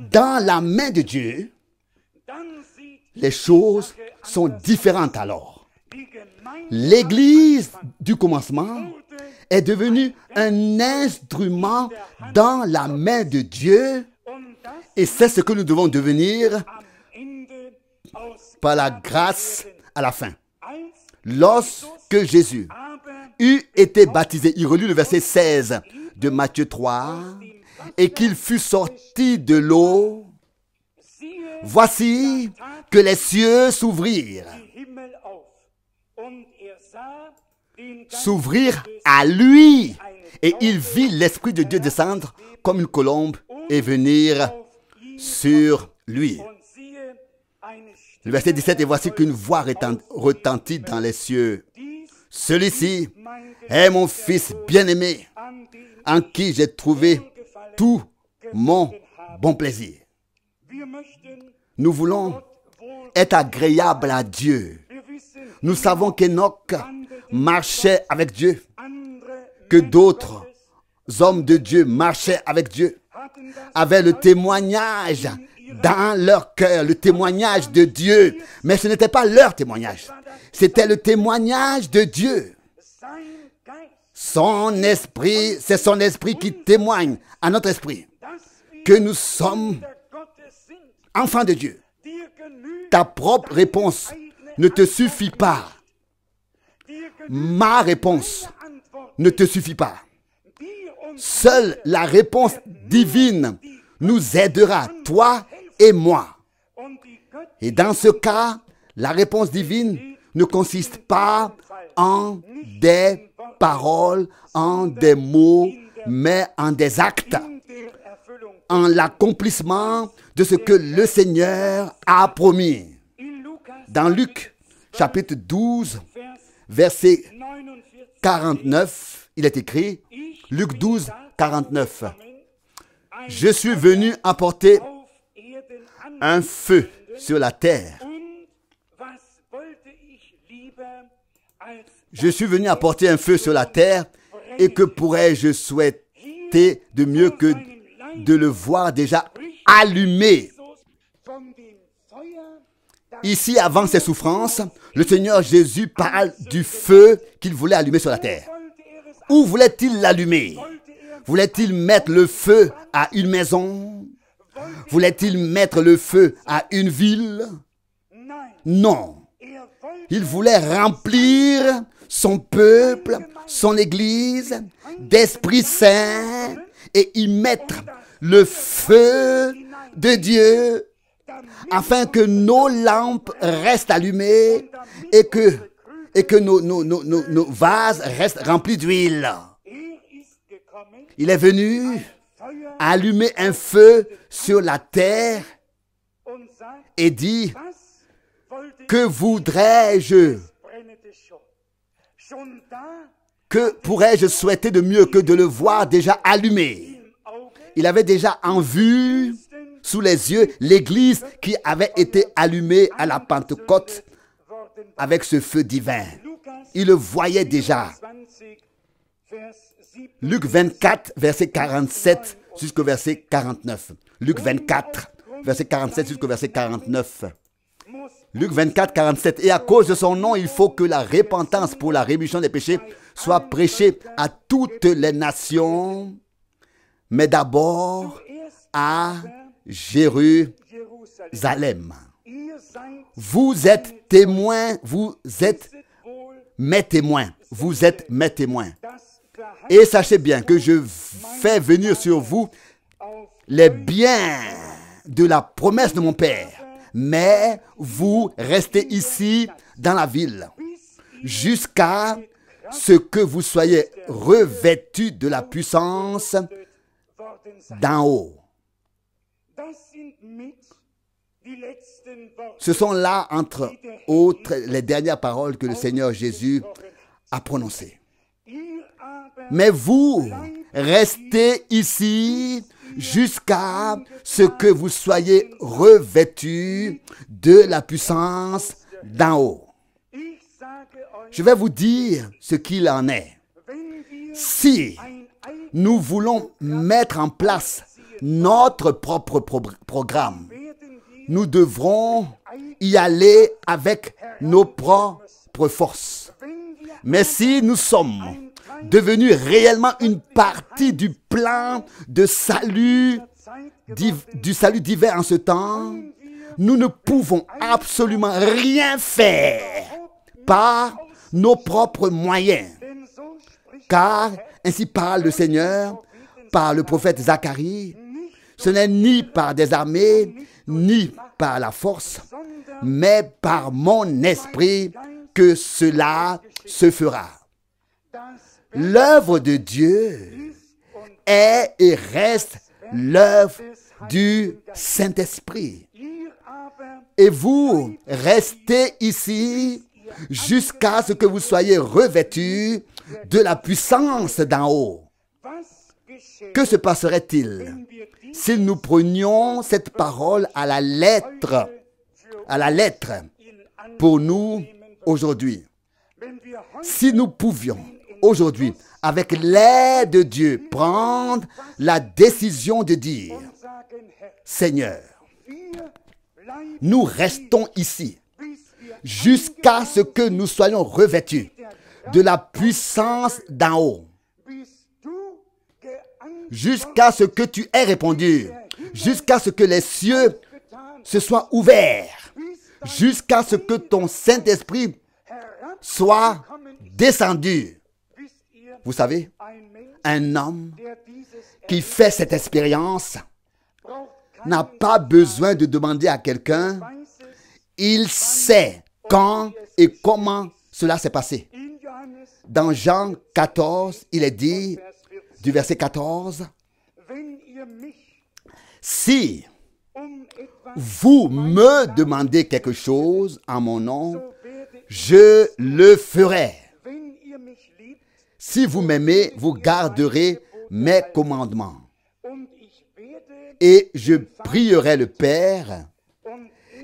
dans la main de Dieu, les choses sont différentes alors. L'église du commencement est devenue un instrument dans la main de Dieu et c'est ce que nous devons devenir par la grâce à la fin. Lorsque Jésus eut été baptisé, il relit le verset 16 de Matthieu 3, et qu'il fut sorti de l'eau, voici que les cieux s'ouvrirent à lui, et il vit l'Esprit de Dieu descendre comme une colombe et venir sur lui. Le verset 17, et voici qu'une voix retentit dans les cieux. Celui-ci est mon fils bien-aimé, en qui j'ai trouvé tout mon bon plaisir. Nous voulons être agréables à Dieu. Nous savons qu'Enoch marchait avec Dieu, que d'autres hommes de Dieu marchaient avec Dieu, avaient le témoignage dans leur cœur, le témoignage de Dieu. Mais ce n'était pas leur témoignage, c'était le témoignage de Dieu. Son esprit, c'est son esprit qui témoigne à notre esprit que nous sommes enfants de Dieu. Ta propre réponse ne te suffit pas. Ma réponse ne te suffit pas. Seule la réponse divine nous aidera, toi et moi. Et dans ce cas, la réponse divine ne consiste pas en des paroles, en des mots, mais en des actes, en l'accomplissement de ce que le Seigneur a promis. Dans Luc, chapitre 12, verset 49, il est écrit, Luc 12, 49, « Je suis venu apporter un feu sur la terre. Je suis venu apporter un feu sur la terre, et que pourrais-je souhaiter de mieux que de le voir déjà allumé. » Ici, avant ses souffrances, le Seigneur Jésus parle du feu qu'il voulait allumer sur la terre. Où voulait-il l'allumer? Voulait-il mettre le feu à une maison? Voulait-il mettre le feu à une ville? Non. Il voulait remplir son peuple, son Église, d'Esprit Saint et y mettre le feu de Dieu afin que nos lampes restent allumées et que nos vases restent remplis d'huile. Il est venu allumer un feu sur la terre et dit: que voudrais-je? Que pourrais-je souhaiter de mieux que de le voir déjà allumé? Il avait déjà en vue, sous les yeux, l'église qui avait été allumée à la Pentecôte avec ce feu divin. Il le voyait déjà. Luc 24, verset 47 jusqu'au verset 49. Luc 24, verset 47 jusqu'au verset 49. Luc 24, 47. Et à cause de son nom, il faut que la repentance pour la rémission des péchés soit prêchée à toutes les nations, mais d'abord à Jérusalem. Vous êtes témoins, vous êtes mes témoins. Vous êtes mes témoins. Et sachez bien que je fais venir sur vous les biens de la promesse de mon Père. Mais vous restez ici dans la ville jusqu'à ce que vous soyez revêtus de la puissance d'en haut. Ce sont là, entre autres, les dernières paroles que le Seigneur Jésus a prononcées. Mais vous restez ici jusqu'à ce que vous soyez revêtus de la puissance d'en haut. Je vais vous dire ce qu'il en est. Si nous voulons mettre en place notre propre programme, nous devrons y aller avec nos propres forces. Mais si nous sommes devenus réellement une partie du plan de salut, du salut divin en ce temps, nous ne pouvons absolument rien faire par nos propres moyens. Car, ainsi parle le Seigneur, par le prophète Zacharie, ce n'est ni par des armées, ni par la force, mais par mon esprit que cela se fera. L'œuvre de Dieu est et reste l'œuvre du Saint-Esprit. Et vous restez ici jusqu'à ce que vous soyez revêtus de la puissance d'en haut. Que se passerait-il si nous prenions cette parole à la lettre pour nous aujourd'hui? Si nous pouvions aujourd'hui, avec l'aide de Dieu, prendre la décision de dire: Seigneur, nous restons ici jusqu'à ce que nous soyons revêtus de la puissance d'en haut, jusqu'à ce que tu aies répondu, jusqu'à ce que les cieux se soient ouverts, jusqu'à ce que ton Saint-Esprit soit descendu. Vous savez, un homme qui fait cette expérience n'a pas besoin de demander à quelqu'un. Il sait quand et comment cela s'est passé. Dans Jean 14, il est dit, du verset 14, « Si vous me demandez quelque chose en mon nom, je le ferai. Si vous m'aimez, vous garderez mes commandements. Et je prierai le Père,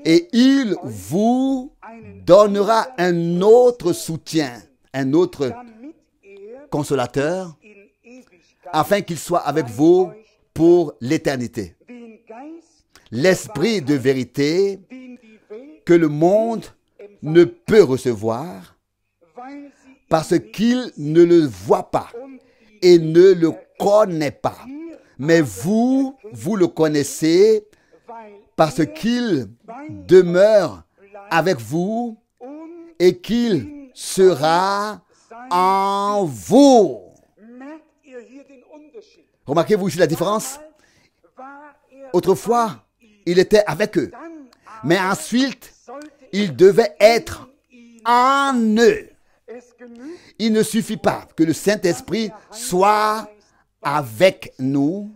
et il vous donnera un autre soutien, un autre consolateur, afin qu'il soit avec vous pour l'éternité. L'esprit de vérité que le monde ne peut recevoir parce qu'il ne le voit pas et ne le connaît pas. Mais vous le connaissez parce qu'il demeure avec vous et qu'il sera en vous. Remarquez-vous ici la différence? Autrefois, il était avec eux. Mais ensuite, il devait être en eux. Il ne suffit pas que le Saint-Esprit soit avec nous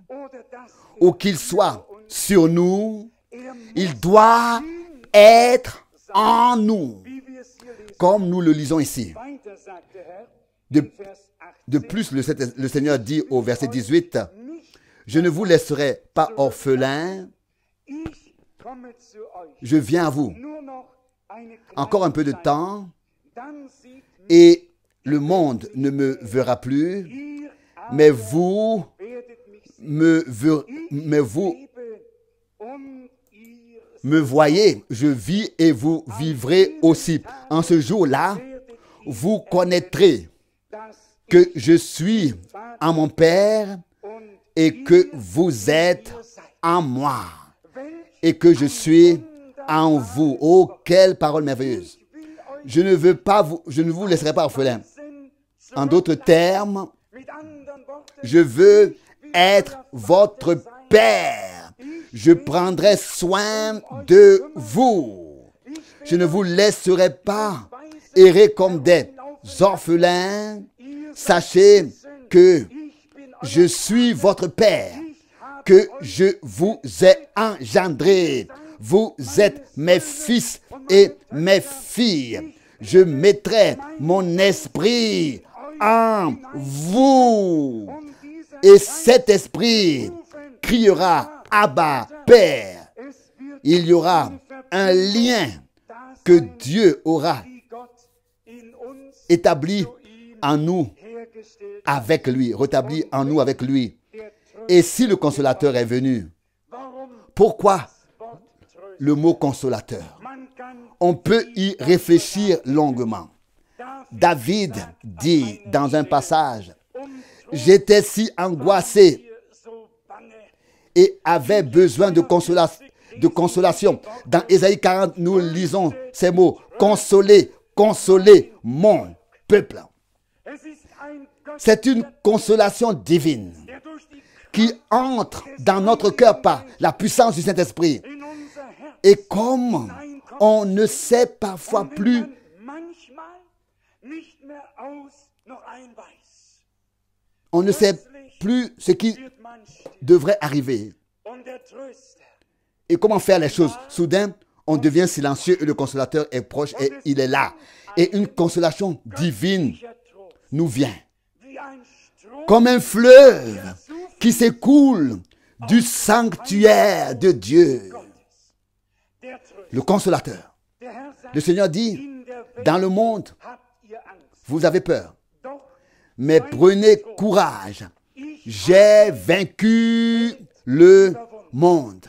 ou qu'il soit sur nous. Il doit être en nous, comme nous le lisons ici. De plus, le Seigneur dit au verset 18, « Je ne vous laisserai pas orphelin, je viens à vous. » Encore un peu de temps, et le monde ne me verra plus, mais vous me voyez, je vis et vous vivrez aussi. En ce jour-là, vous connaîtrez que je suis en mon Père et que vous êtes en moi et que je suis en vous. Oh, quelle parole merveilleuse! Je ne vous laisserai pas orphelin. En d'autres termes, je veux être votre Père. Je prendrai soin de vous. Je ne vous laisserai pas errer comme des orphelins. Sachez que je suis votre Père, que je vous ai engendré. Vous êtes mes fils et mes filles. Je mettrai mon esprit en vous. Et cet esprit criera, Abba, Père. Il y aura un lien que Dieu aura établi en nous avec lui, rétabli en nous avec lui. Et si le consolateur est venu, pourquoi le mot consolateur? On peut y réfléchir longuement. David dit dans un passage, « J'étais si angoissé et avait besoin de consolation. » Dans Ésaïe 40, nous lisons ces mots, « Consolez, consolez mon peuple. » C'est une consolation divine qui entre dans notre cœur par la puissance du Saint-Esprit. Et comme on ne sait parfois plus ce qui devrait arriver et comment faire les choses. Soudain, on devient silencieux et le consolateur est proche et il est là. Et une consolation divine nous vient. Comme un fleuve qui s'écoule du sanctuaire de Dieu. Le consolateur. Le Seigneur dit, dans le monde, vous avez peur. Mais prenez courage. J'ai vaincu le monde.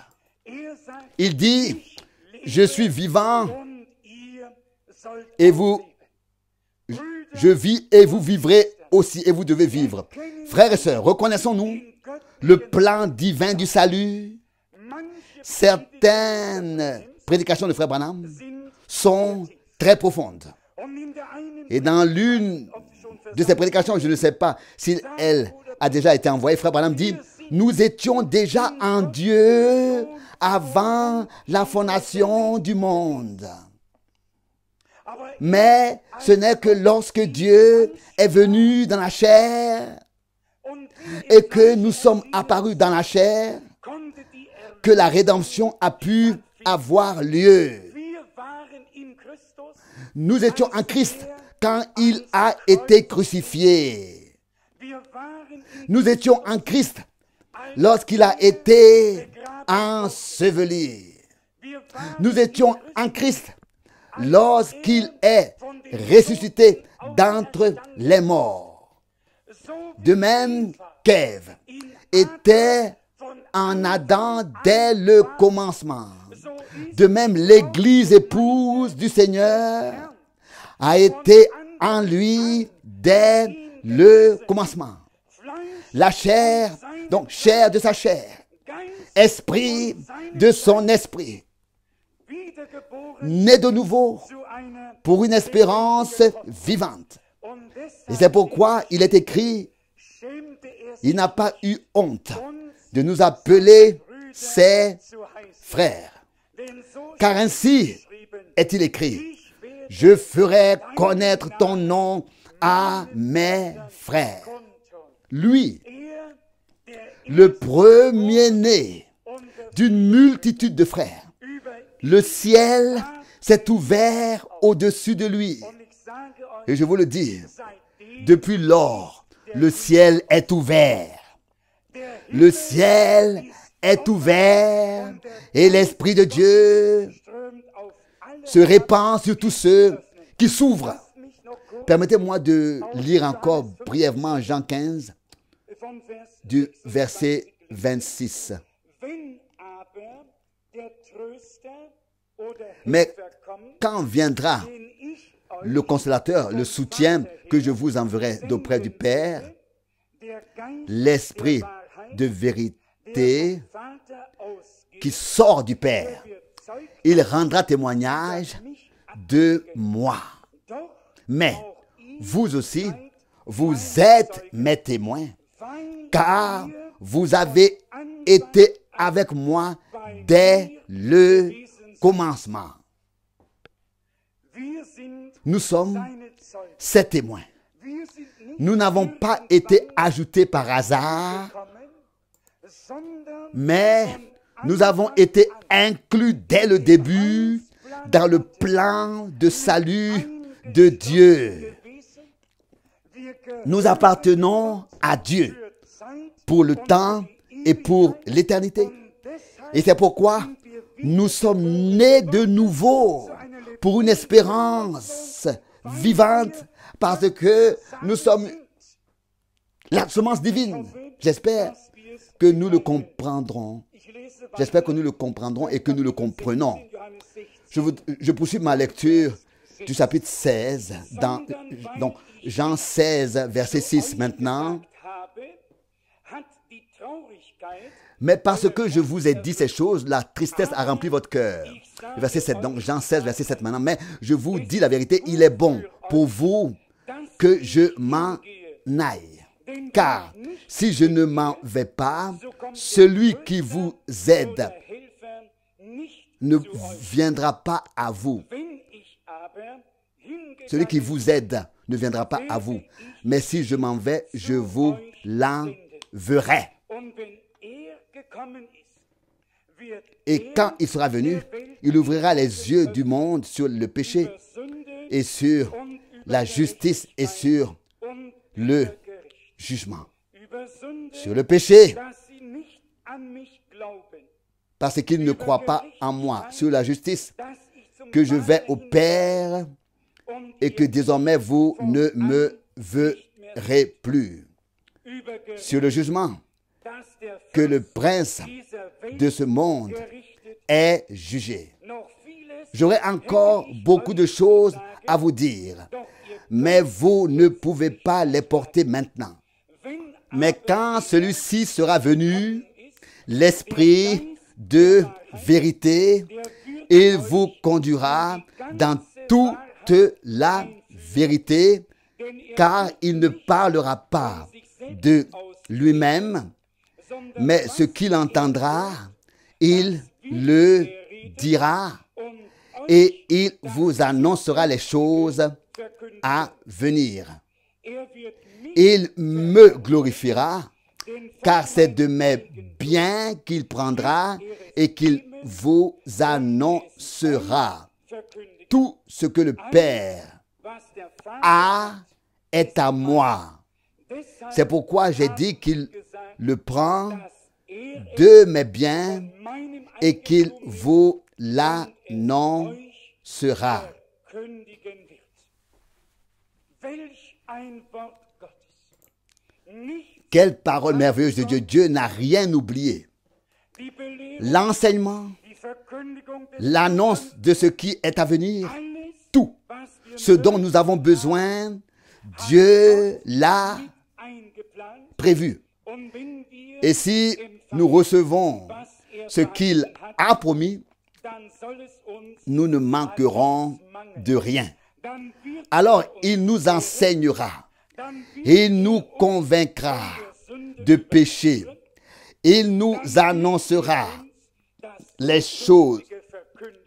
Il dit, je suis vivant et je vis et vous vivrez aussi et vous devez vivre. Frères et sœurs, reconnaissons-nous le plan divin du salut. Certaines prédications de Frère Branham sont très profondes. Et dans l'une de ces prédications, je ne sais pas si elle a déjà été envoyée, Frère Branham dit, nous étions déjà en Dieu avant la fondation du monde. Mais ce n'est que lorsque Dieu est venu dans la chair et que nous sommes apparus dans la chair que la rédemption a pu avoir lieu. Nous étions en Christ quand il a été crucifié. Nous étions en Christ lorsqu'il a été enseveli. Nous étions en Christ lorsqu'il est ressuscité d'entre les morts. De même qu'Ève était en Adam dès le commencement. De même, l'Église épouse du Seigneur a été en lui dès le commencement. La chair, donc chair de sa chair, esprit de son esprit. nés de nouveau pour une espérance vivante. Et c'est pourquoi il est écrit, il n'a pas eu honte de nous appeler ses frères. Car ainsi est-il écrit, je ferai connaître ton nom à mes frères. Lui, le premier-né d'une multitude de frères, le ciel s'est ouvert au-dessus de lui. Et je vous le dis, depuis lors, le ciel est ouvert. Le ciel est ouvert et l'Esprit de Dieu se répand sur tous ceux qui s'ouvrent. Permettez-moi de lire encore brièvement Jean 15, du verset 26. Mais quand viendra le consolateur, le soutien que je vous enverrai d'auprès du Père, l'Esprit de vérité qui sort du Père, il rendra témoignage de moi. Mais vous aussi, vous êtes mes témoins, car vous avez été avec moi dès le commencement. Nous sommes ses témoins. Nous n'avons pas été ajoutés par hasard, mais nous avons été inclus dès le début dans le plan de salut de Dieu. Nous appartenons à Dieu pour le temps et pour l'éternité. Et c'est pourquoi nous sommes nés de nouveau pour une espérance vivante, parce que nous sommes la semence divine. J'espère que nous le comprendrons. J'espère que nous le comprendrons et que nous le comprenons. Je poursuis ma lecture du chapitre 16, dans Jean 16, verset 6 maintenant. Mais parce que je vous ai dit ces choses, la tristesse a rempli votre cœur. Verset 7, donc Jean 16, verset 7 maintenant. Mais je vous dis la vérité, il est bon pour vous que je m'en aille. Car si je ne m'en vais pas, celui qui vous aide ne viendra pas à vous. Celui qui vous aide ne viendra pas à vous. Mais si je m'en vais, je vous l'enverrai. Et quand il sera venu, il ouvrira les yeux du monde sur le péché et sur la justice et sur le jugement. Sur le péché, parce qu'ils ne croient pas en moi. Sur la justice, que je vais au Père et que désormais vous ne me verrez plus. Sur le jugement, que le prince de ce monde est jugé. J'aurai encore beaucoup de choses à vous dire, mais vous ne pouvez pas les porter maintenant. Mais quand celui-ci sera venu, l'Esprit de vérité, il vous conduira dans toute la vérité, car il ne parlera pas de lui-même, mais ce qu'il entendra, il le dira et il vous annoncera les choses à venir. Il me glorifiera, car c'est de mes biens qu'il prendra et qu'il vous annoncera. Tout ce que le Père a est à moi. C'est pourquoi j'ai dit qu'il le prend de mes biens et qu'il vous l'annoncera. Quelle parole merveilleuse de Dieu. Dieu n'a rien oublié. L'enseignement, l'annonce de ce qui est à venir, tout ce dont nous avons besoin, Dieu l'a prévu. Et si nous recevons ce qu'il a promis, nous ne manquerons de rien. Alors il nous enseignera, il nous convaincra de péché, il nous annoncera les choses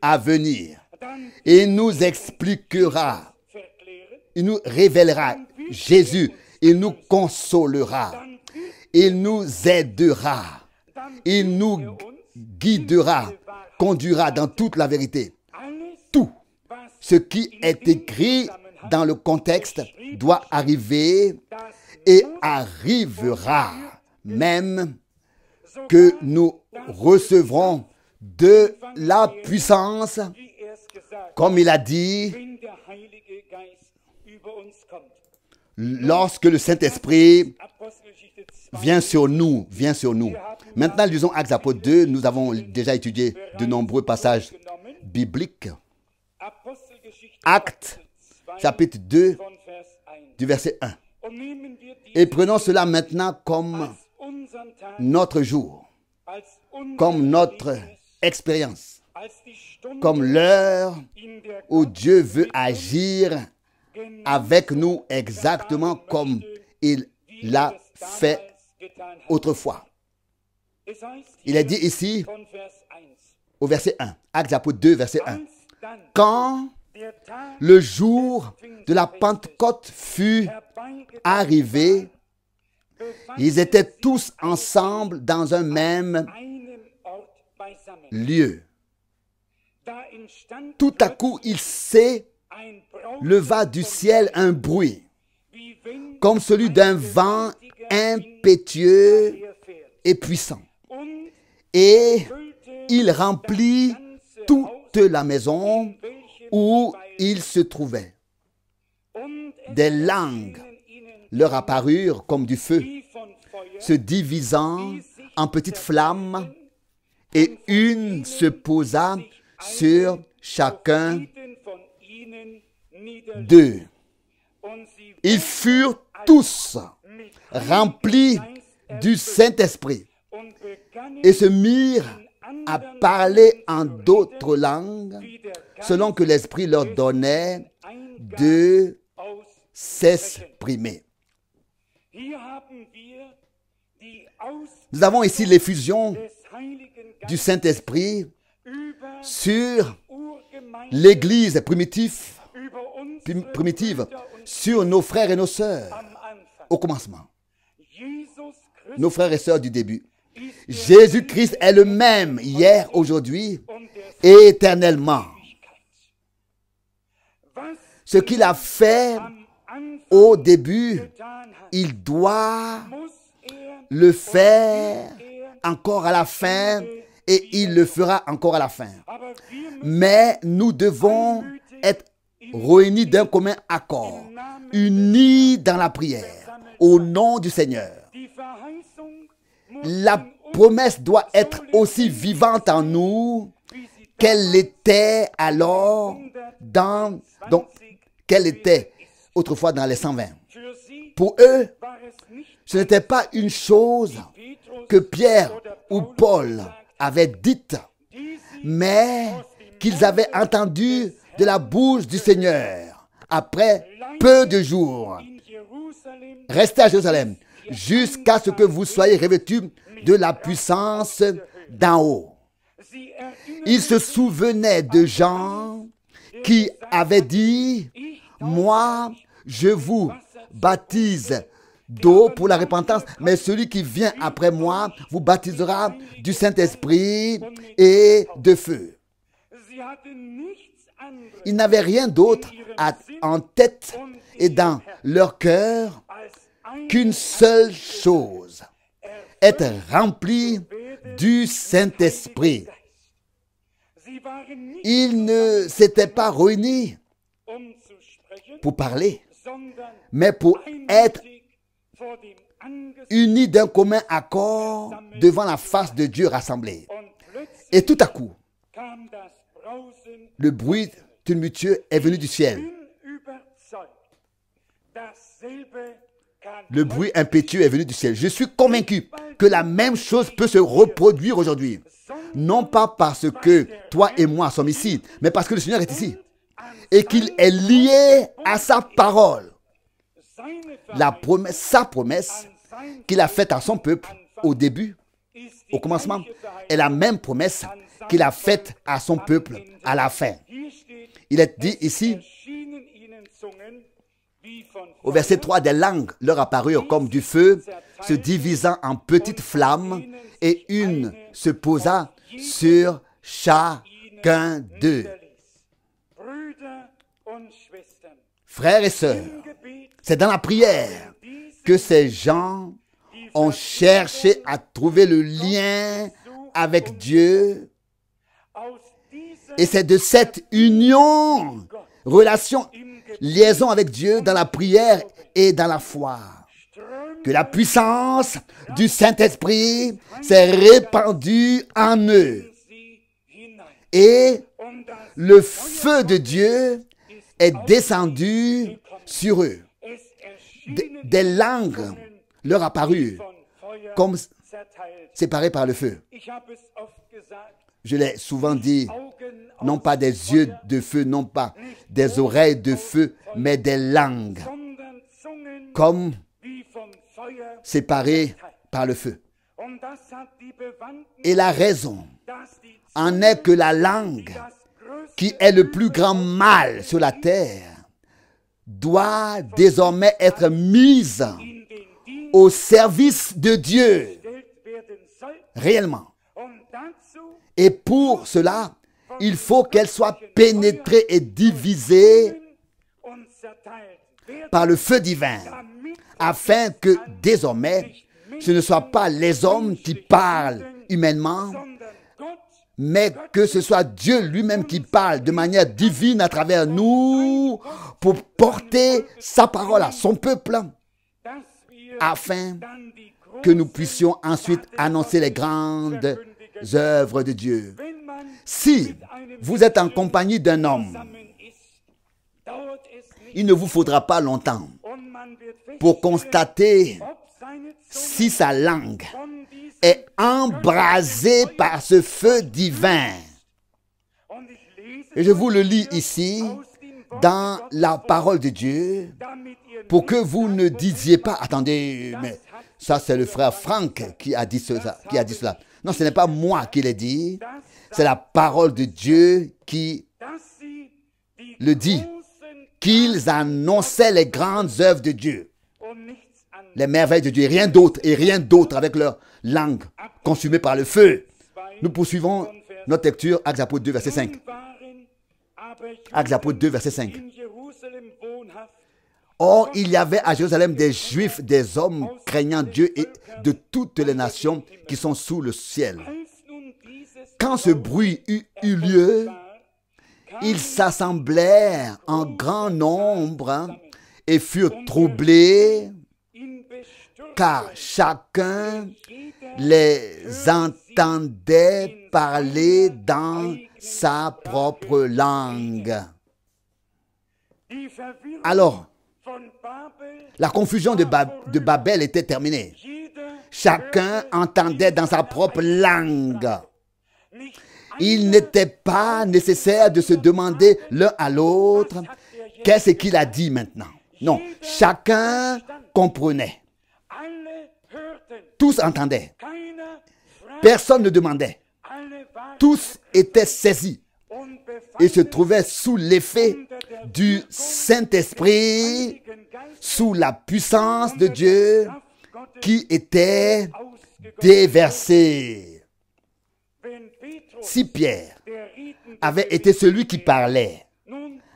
à venir, il nous expliquera, il nous révélera Jésus, il nous consolera, il nous aidera, il nous guidera, conduira dans toute la vérité. Tout ce qui est écrit dans le contexte doit arriver et arrivera, même que nous recevrons de la puissance, comme il a dit, lorsque le Saint-Esprit vient sur nous, Maintenant, lisons Actes apôtres 2. Nous avons déjà étudié de nombreux passages bibliques. Actes, chapitre 2, du verset 1. Et prenons cela maintenant comme notre jour, comme notre expérience, comme l'heure où Dieu veut agir avec nous exactement comme il l'a fait autrefois. Il est dit ici, au verset 1, Actes apôtres 2, verset 1. Quand le jour de la Pentecôte fut arrivé, ils étaient tous ensemble dans un même lieu. Tout à coup, il s'éleva du ciel un bruit, comme celui d'un vent impétueux et puissant. Et il remplit toute la maison où il se trouvait. Des langues leur apparurent comme du feu, se divisant en petites flammes, et une se posa sur chacun d'eux. Ils furent tous remplis du Saint-Esprit et se mirent à parler en d'autres langues selon que l'Esprit leur donnait de s'exprimer. Nous avons ici l'effusion du Saint-Esprit sur l'Église primitive, sur nos frères et nos sœurs au commencement. Nos frères et sœurs du début. Jésus-Christ est le même hier, aujourd'hui et éternellement. Ce qu'il a fait au début, il doit le faire encore à la fin et il le fera encore à la fin. Mais nous devons être réunis d'un commun accord, unis dans la prière, au nom du Seigneur. La promesse doit être aussi vivante en nous qu'elle l'était alors qu'elle était autrefois dans les 120. Pour eux, ce n'était pas une chose que Pierre ou Paul avaient dite, mais qu'ils avaient entendu de la bouche du Seigneur après peu de jours. Restez à Jérusalem jusqu'à ce que vous soyez revêtus de la puissance d'en haut. Ils se souvenaient de Jean qui avait dit, « Moi, je vous baptise d'eau pour la repentance, mais celui qui vient après moi vous baptisera du Saint-Esprit et de feu. » Ils n'avaient rien d'autre en tête et dans leur cœur qu'une seule chose, être rempli du Saint-Esprit. Ils ne s'étaient pas réunis pour parler, mais pour être unis d'un commun accord devant la face de Dieu rassemblé. Et tout à coup, le bruit tumultueux est venu du ciel. Le bruit impétueux est venu du ciel. Je suis convaincu que la même chose peut se reproduire aujourd'hui. non pas parce que toi et moi sommes ici, mais parce que le Seigneur est ici et qu'il est lié à sa parole. Sa promesse qu'il a faite à son peuple au début, au commencement, est la même promesse qu'il a faite à son peuple à la fin. Il est dit ici, au verset 3, des langues leur apparurent comme du feu, se divisant en petites flammes, et une se posa sur chacun d'eux. Frères et sœurs, c'est dans la prière que ces gens ont cherché à trouver le lien avec Dieu. Et c'est de cette union, relation, liaison avec Dieu dans la prière et dans la foi, que la puissance du Saint-Esprit s'est répandue en eux. Et le feu de Dieu est descendu sur eux. Des langues leur apparurent comme séparées par le feu. Je l'ai souvent dit, non pas des yeux de feu, non pas des oreilles de feu, mais des langues comme séparées par le feu. Et la raison en est que la langue, qui est le plus grand mal sur la terre, doit désormais être mise au service de Dieu, réellement. Et pour cela, il faut qu'elle soit pénétrée et divisée par le feu divin, afin que désormais, ce ne soit pas les hommes qui parlent humainement, mais que ce soit Dieu lui-même qui parle de manière divine à travers nous pour porter sa parole à son peuple, afin que nous puissions ensuite annoncer les grandes œuvres de Dieu. Si vous êtes en compagnie d'un homme, il ne vous faudra pas longtemps pour constater si sa langue est embrasée par ce feu divin. Et je vous le lis ici dans la parole de Dieu pour que vous ne disiez pas, attendez, mais ça c'est le frère Franck qui a dit cela. Non, ce n'est pas moi qui l'ai dit, c'est la parole de Dieu qui le dit, qu'ils annonçaient les grandes œuvres de Dieu, les merveilles de Dieu, et rien d'autre avec leur langue consumée par le feu. Nous poursuivons notre lecture, Actes chapitre 2, verset 5. Actes chapitre 2, verset 5. Or, il y avait à Jérusalem des Juifs, des hommes craignant Dieu et de toutes les nations qui sont sous le ciel. Quand ce bruit eut lieu, ils s'assemblèrent en grand nombre et furent troublés, car chacun les entendait parler dans sa propre langue. Alors, la confusion de Babel était terminée. Chacun entendait dans sa propre langue. Il n'était pas nécessaire de se demander l'un à l'autre qu'est-ce qu'il a dit maintenant. Non, chacun comprenait. Tous entendaient. Personne ne demandait. Tous étaient saisis et se trouvaient sous l'effet du Saint-Esprit, sous la puissance de Dieu qui était déversée. Si Pierre avait été celui qui parlait,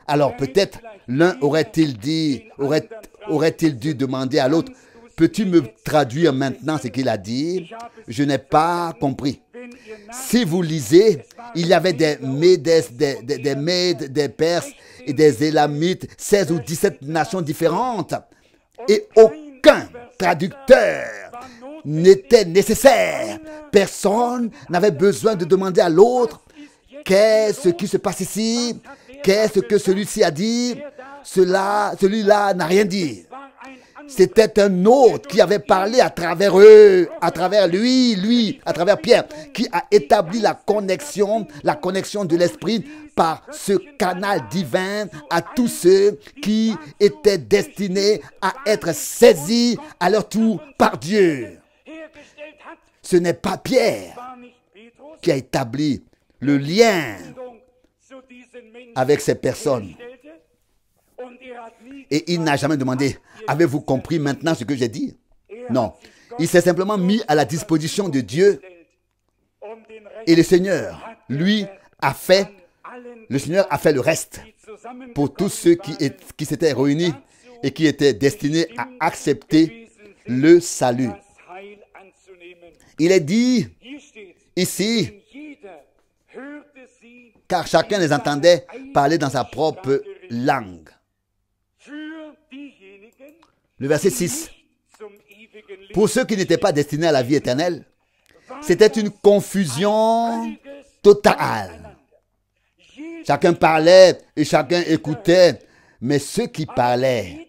alors peut-être l'un aurait-il dû demander à l'autre, peux-tu me traduire maintenant ce qu'il a dit? Je n'ai pas compris. Si vous lisez, il y avait des Médès, des Mèdes, des Perses et des Élamites, 16 ou 17 nations différentes. Et aucun traducteur n'était nécessaire. Personne n'avait besoin de demander à l'autre qu'est-ce qui se passe ici, qu'est-ce que celui-ci a dit. Celui-là n'a rien dit. C'était un autre qui avait parlé à travers eux, à travers lui, à travers Pierre, qui a établi la connexion de l'Esprit par ce canal divin à tous ceux qui étaient destinés à être saisis à leur tour par Dieu. Ce n'est pas Pierre qui a établi le lien avec ces personnes. Et il n'a jamais demandé, avez-vous compris maintenant ce que j'ai dit? Non. Il s'est simplement mis à la disposition de Dieu. Et le Seigneur, lui, le Seigneur a fait le reste pour tous ceux qui s'étaient réunis et qui étaient destinés à accepter le salut. Il est dit ici, car chacun les entendait parler dans sa propre langue. Le verset 6. Pour ceux qui n'étaient pas destinés à la vie éternelle, c'était une confusion totale. Chacun parlait et chacun écoutait, mais ceux qui parlaient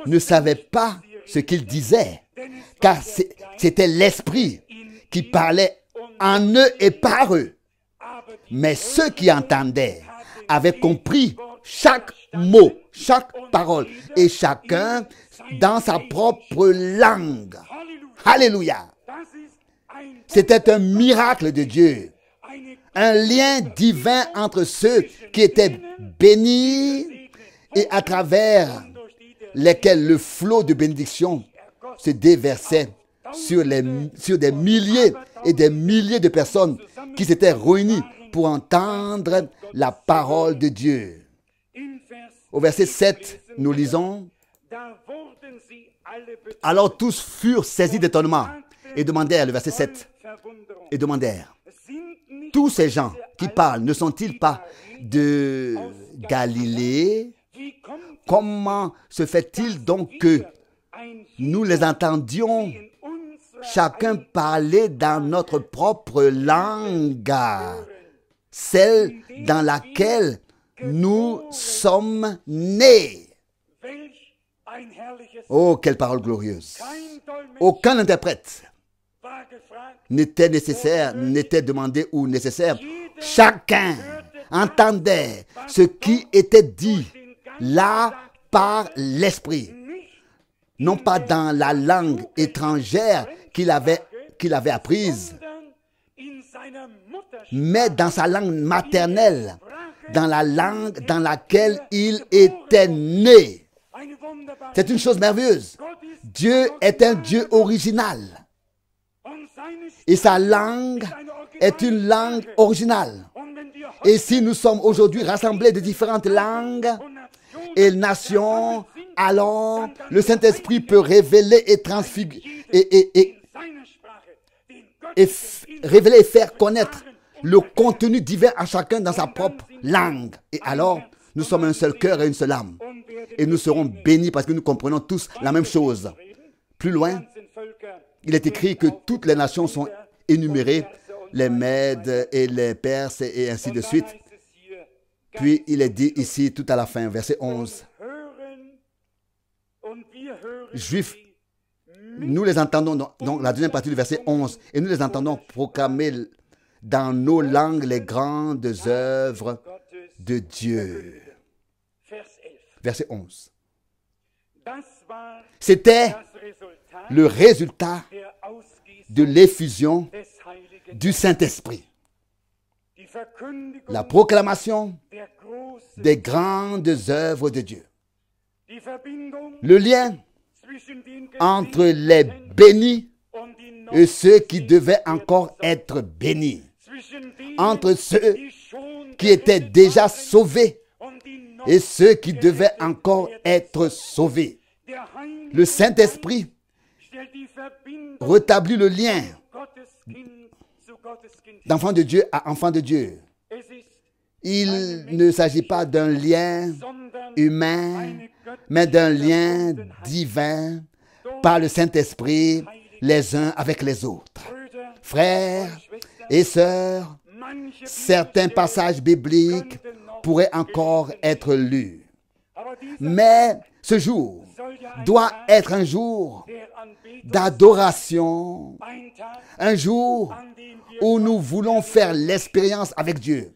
ne savaient pas ce qu'ils disaient, car c'était l'Esprit qui parlait en eux et par eux. Mais ceux qui entendaient avaient compris chaque mot, chaque parole, et chacun dans sa propre langue. Alléluia! C'était un miracle de Dieu, un lien divin entre ceux qui étaient bénis et à travers lesquels le flot de bénédiction se déversait sur des milliers et des milliers de personnes qui s'étaient réunies pour entendre la parole de Dieu. Au verset 7, nous lisons, « Alors tous furent saisis d'étonnement et demandèrent, le verset 7, et demandèrent, tous ces gens qui parlent, ne sont-ils pas de Galilée? Comment se fait-il donc que nous les entendions chacun parler dans notre propre langue, celle dans laquelle nous sommes nés? » Oh, quelle parole glorieuse! Aucun interprète n'était nécessaire, n'était demandé ou nécessaire. Chacun entendait ce qui était dit là par l'Esprit. Non pas dans la langue étrangère qu'il avait apprise, mais dans sa langue maternelle, dans la langue dans laquelle il était né. C'est une chose merveilleuse. Dieu est un Dieu original. Et sa langue est une langue originale. Et si nous sommes aujourd'hui rassemblés de différentes langues et nations, alors le Saint-Esprit peut révéler et transfigurer révéler et faire connaître le contenu divin à chacun dans sa propre langue. Et alors, nous sommes un seul cœur et une seule âme. Et nous serons bénis parce que nous comprenons tous la même chose. Plus loin, il est écrit que toutes les nations sont énumérées, les Mèdes et les Perses et ainsi de suite. Puis il est dit ici tout à la fin, verset 11. Juifs, nous les entendons, donc la deuxième partie du verset 11, et nous les entendons proclamer dans nos langues les grandes œuvres de Dieu. Verset 11. C'était le résultat de l'effusion du Saint-Esprit. La proclamation des grandes œuvres de Dieu. Le lien entre les bénis et ceux qui devaient encore être bénis. Entre ceux qui étaient déjà sauvés et ceux qui devaient encore être sauvés. Le Saint-Esprit rétablit le lien d'enfant de Dieu à enfant de Dieu. Il ne s'agit pas d'un lien humain, mais d'un lien divin par le Saint-Esprit les uns avec les autres. Frères et sœurs, certains passages bibliques pourraient encore être lus. Mais ce jour doit être un jour d'adoration, un jour où nous voulons faire l'expérience avec Dieu.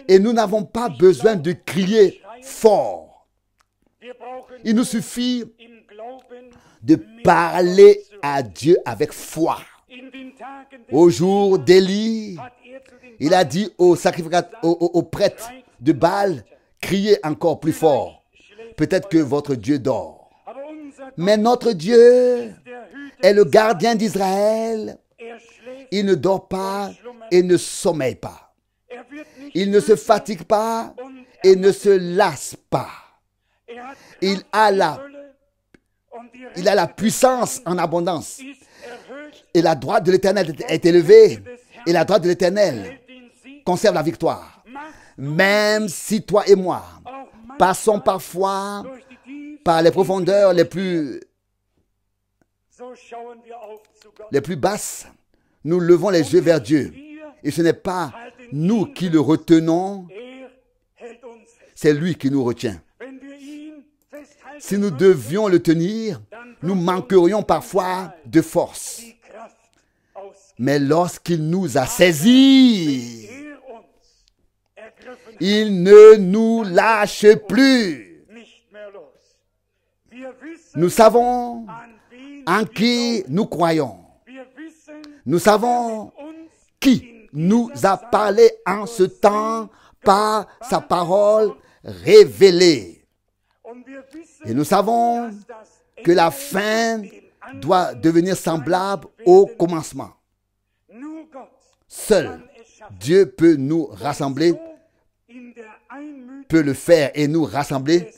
Et nous n'avons pas besoin de crier fort. Il nous suffit de parler à Dieu avec foi. Au jour d'Élie, il a dit aux prêtres de Baal, criez encore plus fort. Peut-être que votre Dieu dort. Mais notre Dieu est le gardien d'Israël. Il ne dort pas et ne sommeille pas. Il ne se fatigue pas et ne se lasse pas. Il a la puissance en abondance. Et la droite de l'Éternel est élevée. Et la droite de l'Éternel conserve la victoire. Même si toi et moi passons parfois par les profondeurs les plus basses, nous levons les yeux vers Dieu. Et ce n'est pas nous qui le retenons, c'est lui qui nous retient. Si nous devions le tenir, nous manquerions parfois de force. Mais lorsqu'il nous a saisis, il ne nous lâche plus. Nous savons en qui nous croyons. Nous savons qui nous a parlé en ce temps par sa parole révélée. Et nous savons que la fin doit devenir semblable au commencement. Seul Dieu peut nous rassembler, peut le faire et nous rassembler.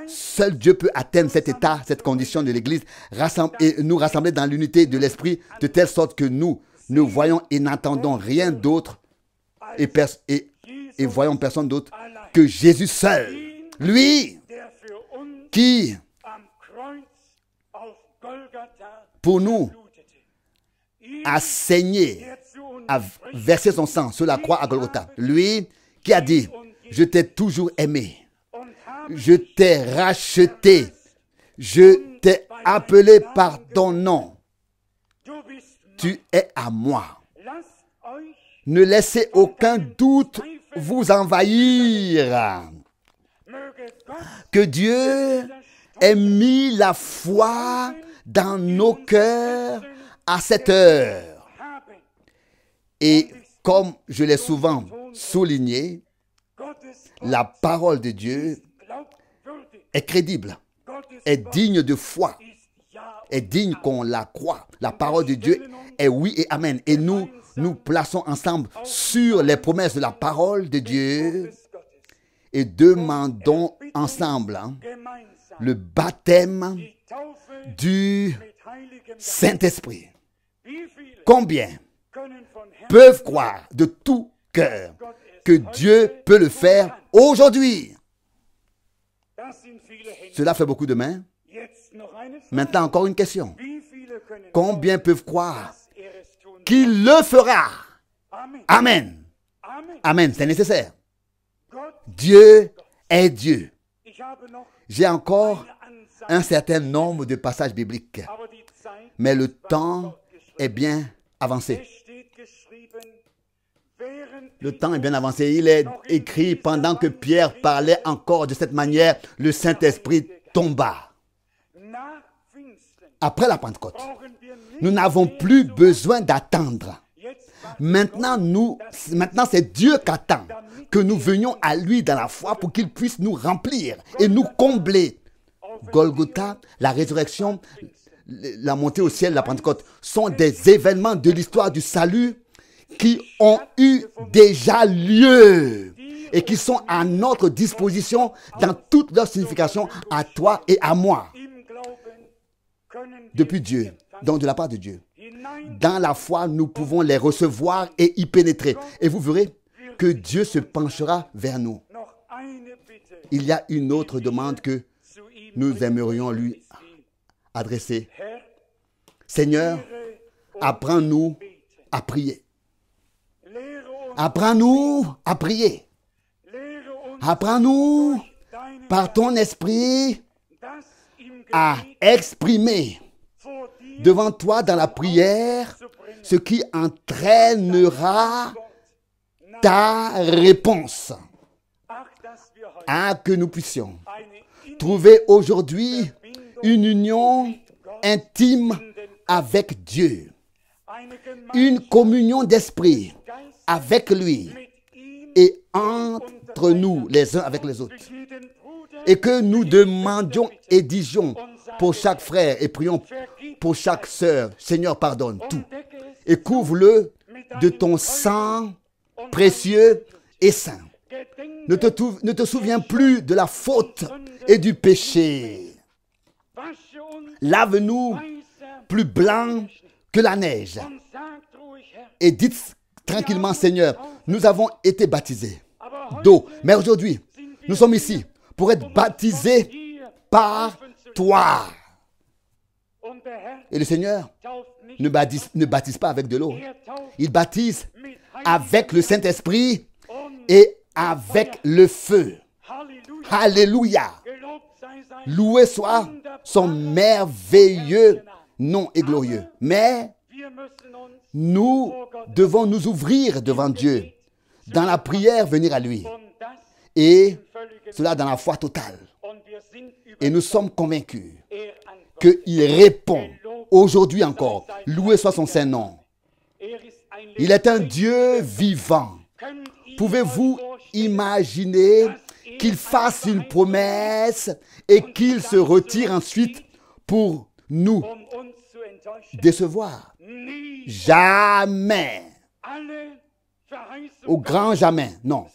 Seul Dieu peut atteindre cet état, cette condition de l'Église et nous rassembler dans l'unité de l'Esprit de telle sorte que nous ne voyons et n'entendons rien d'autre et voyons personne d'autre que Jésus seul. Lui qui, pour nous, a saigné, a versé son sang sur la croix à Golgotha. Lui qui a dit, je t'ai toujours aimé. Je t'ai racheté. Je t'ai appelé par ton nom. Tu es à moi. Ne laissez aucun doute vous envahir. Que Dieu ait mis la foi dans nos cœurs à cette heure. Et comme je l'ai souvent souligné, la parole de Dieu est crédible, est digne de foi, est digne qu'on la croie. La parole de Dieu est oui et amen. Et nous nous plaçons ensemble sur les promesses de la parole de Dieu et demandons ensemble le baptême du Saint-Esprit. Combien peuvent croire de tout cœur que Dieu peut le faire aujourd'hui? Cela fait beaucoup de mains. Maintenant, encore une question. Combien peuvent croire qu'il le fera? Amen. Amen, c'est nécessaire. Dieu est Dieu. J'ai encore un certain nombre de passages bibliques, mais le temps est bien avancé. Le temps est bien avancé. Il est écrit pendant que Pierre parlait encore de cette manière, le Saint-Esprit tomba. Après la Pentecôte, nous n'avons plus besoin d'attendre. Maintenant, c'est Dieu qui attend que nous venions à lui dans la foi pour qu'il puisse nous remplir et nous combler. Golgotha, la résurrection, la montée au ciel, la Pentecôte sont des événements de l'histoire du salut qui ont eu déjà lieu et qui sont à notre disposition dans toute leur signification à toi et à moi. Depuis Dieu, donc de la part de Dieu. Dans la foi, nous pouvons les recevoir et y pénétrer. Et vous verrez que Dieu se penchera vers nous. Il y a une autre demande que nous aimerions lui adresser. Seigneur, apprends-nous à prier. Apprends-nous à prier. Apprends-nous par ton esprit à exprimer devant toi dans la prière ce qui entraînera ta réponse. Que nous puissions trouver aujourd'hui une union intime avec Dieu, une communion d'esprit avec lui et entre nous les uns avec les autres. Et que nous demandions et disions pour chaque frère et prions pour chaque sœur, Seigneur, pardonne tout. Et couvre-le de ton sang précieux et saint. Ne te souviens plus de la faute et du péché. Lave-nous plus blanc que la neige. Et dites tranquillement, Seigneur, nous avons été baptisés d'eau. Mais aujourd'hui, nous sommes ici pour être baptisés par toi. Et le Seigneur ne baptise pas avec de l'eau. Il baptise avec le Saint-Esprit et avec le feu. Alléluia. Loué soit son merveilleux nom et glorieux. Mais nous devons nous ouvrir devant Dieu, dans la prière, venir à lui. Et cela dans la foi totale. Et nous sommes convaincus qu'il répond aujourd'hui encore. Loué soit son saint nom. Il est un Dieu vivant. Pouvez-vous imaginer qu'il fasse une promesse et qu'il se retire ensuite pour nous décevoir? Jamais. Au grand jamais. Non.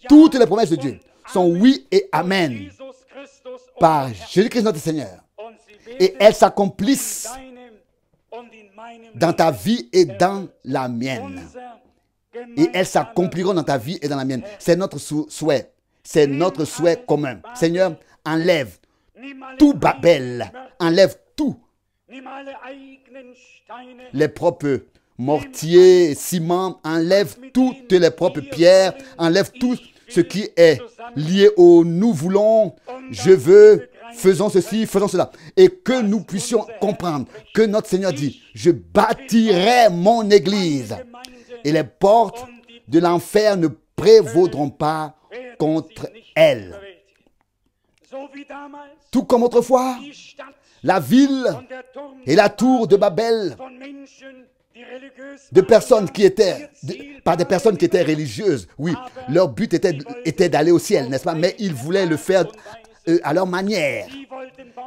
Toutes les promesses de Dieu sont oui et amen par Jésus-Christ notre Seigneur. Et elles s'accomplissent dans ta vie et dans la mienne. Et elles s'accompliront dans ta vie et dans la mienne. C'est notre souhait. C'est notre souhait commun. Seigneur, enlève tout Babel. Enlève tout. Les propres mortiers, ciment. Enlève toutes les propres pierres. Enlève tout ce qui est lié au nous voulons, je veux, faisons ceci, faisons cela. Et que nous puissions comprendre que notre Seigneur dit, je bâtirai mon église. Et les portes de l'enfer ne prévaudront pas contre elle. Tout comme autrefois, la ville et la tour de Babel, de personnes qui étaient, par des personnes qui étaient religieuses. Oui, leur but était d'aller au ciel, n'est-ce pas? Mais ils voulaient le faire à leur manière.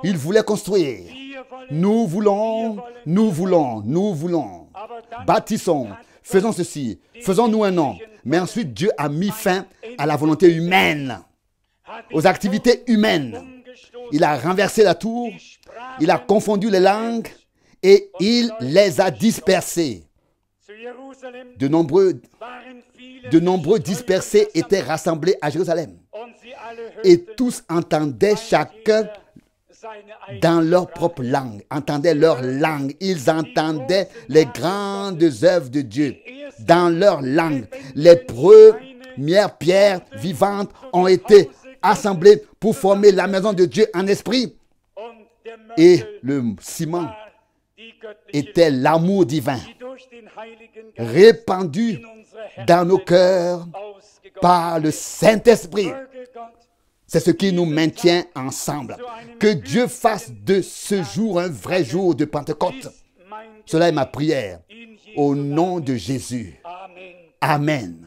Ils voulaient construire. Nous voulons. Bâtissons. Faisons ceci. Faisons-nous un nom. Mais ensuite, Dieu a mis fin à la volonté humaine, aux activités humaines. Il a renversé la tour. Il a confondu les langues. Et il les a dispersés. De nombreux dispersés étaient rassemblés à Jérusalem. Et tous entendaient chacun dans leur propre langue. Entendaient leur langue. Ils entendaient les grandes œuvres de Dieu dans leur langue. Les premières pierres vivantes ont été assemblées pour former la maison de Dieu en esprit. Et le ciment était l'amour divin répandu dans nos cœurs par le Saint-Esprit. C'est ce qui nous maintient ensemble. Que Dieu fasse de ce jour un vrai jour de Pentecôte. Cela est ma prière. Au nom de Jésus. Amen.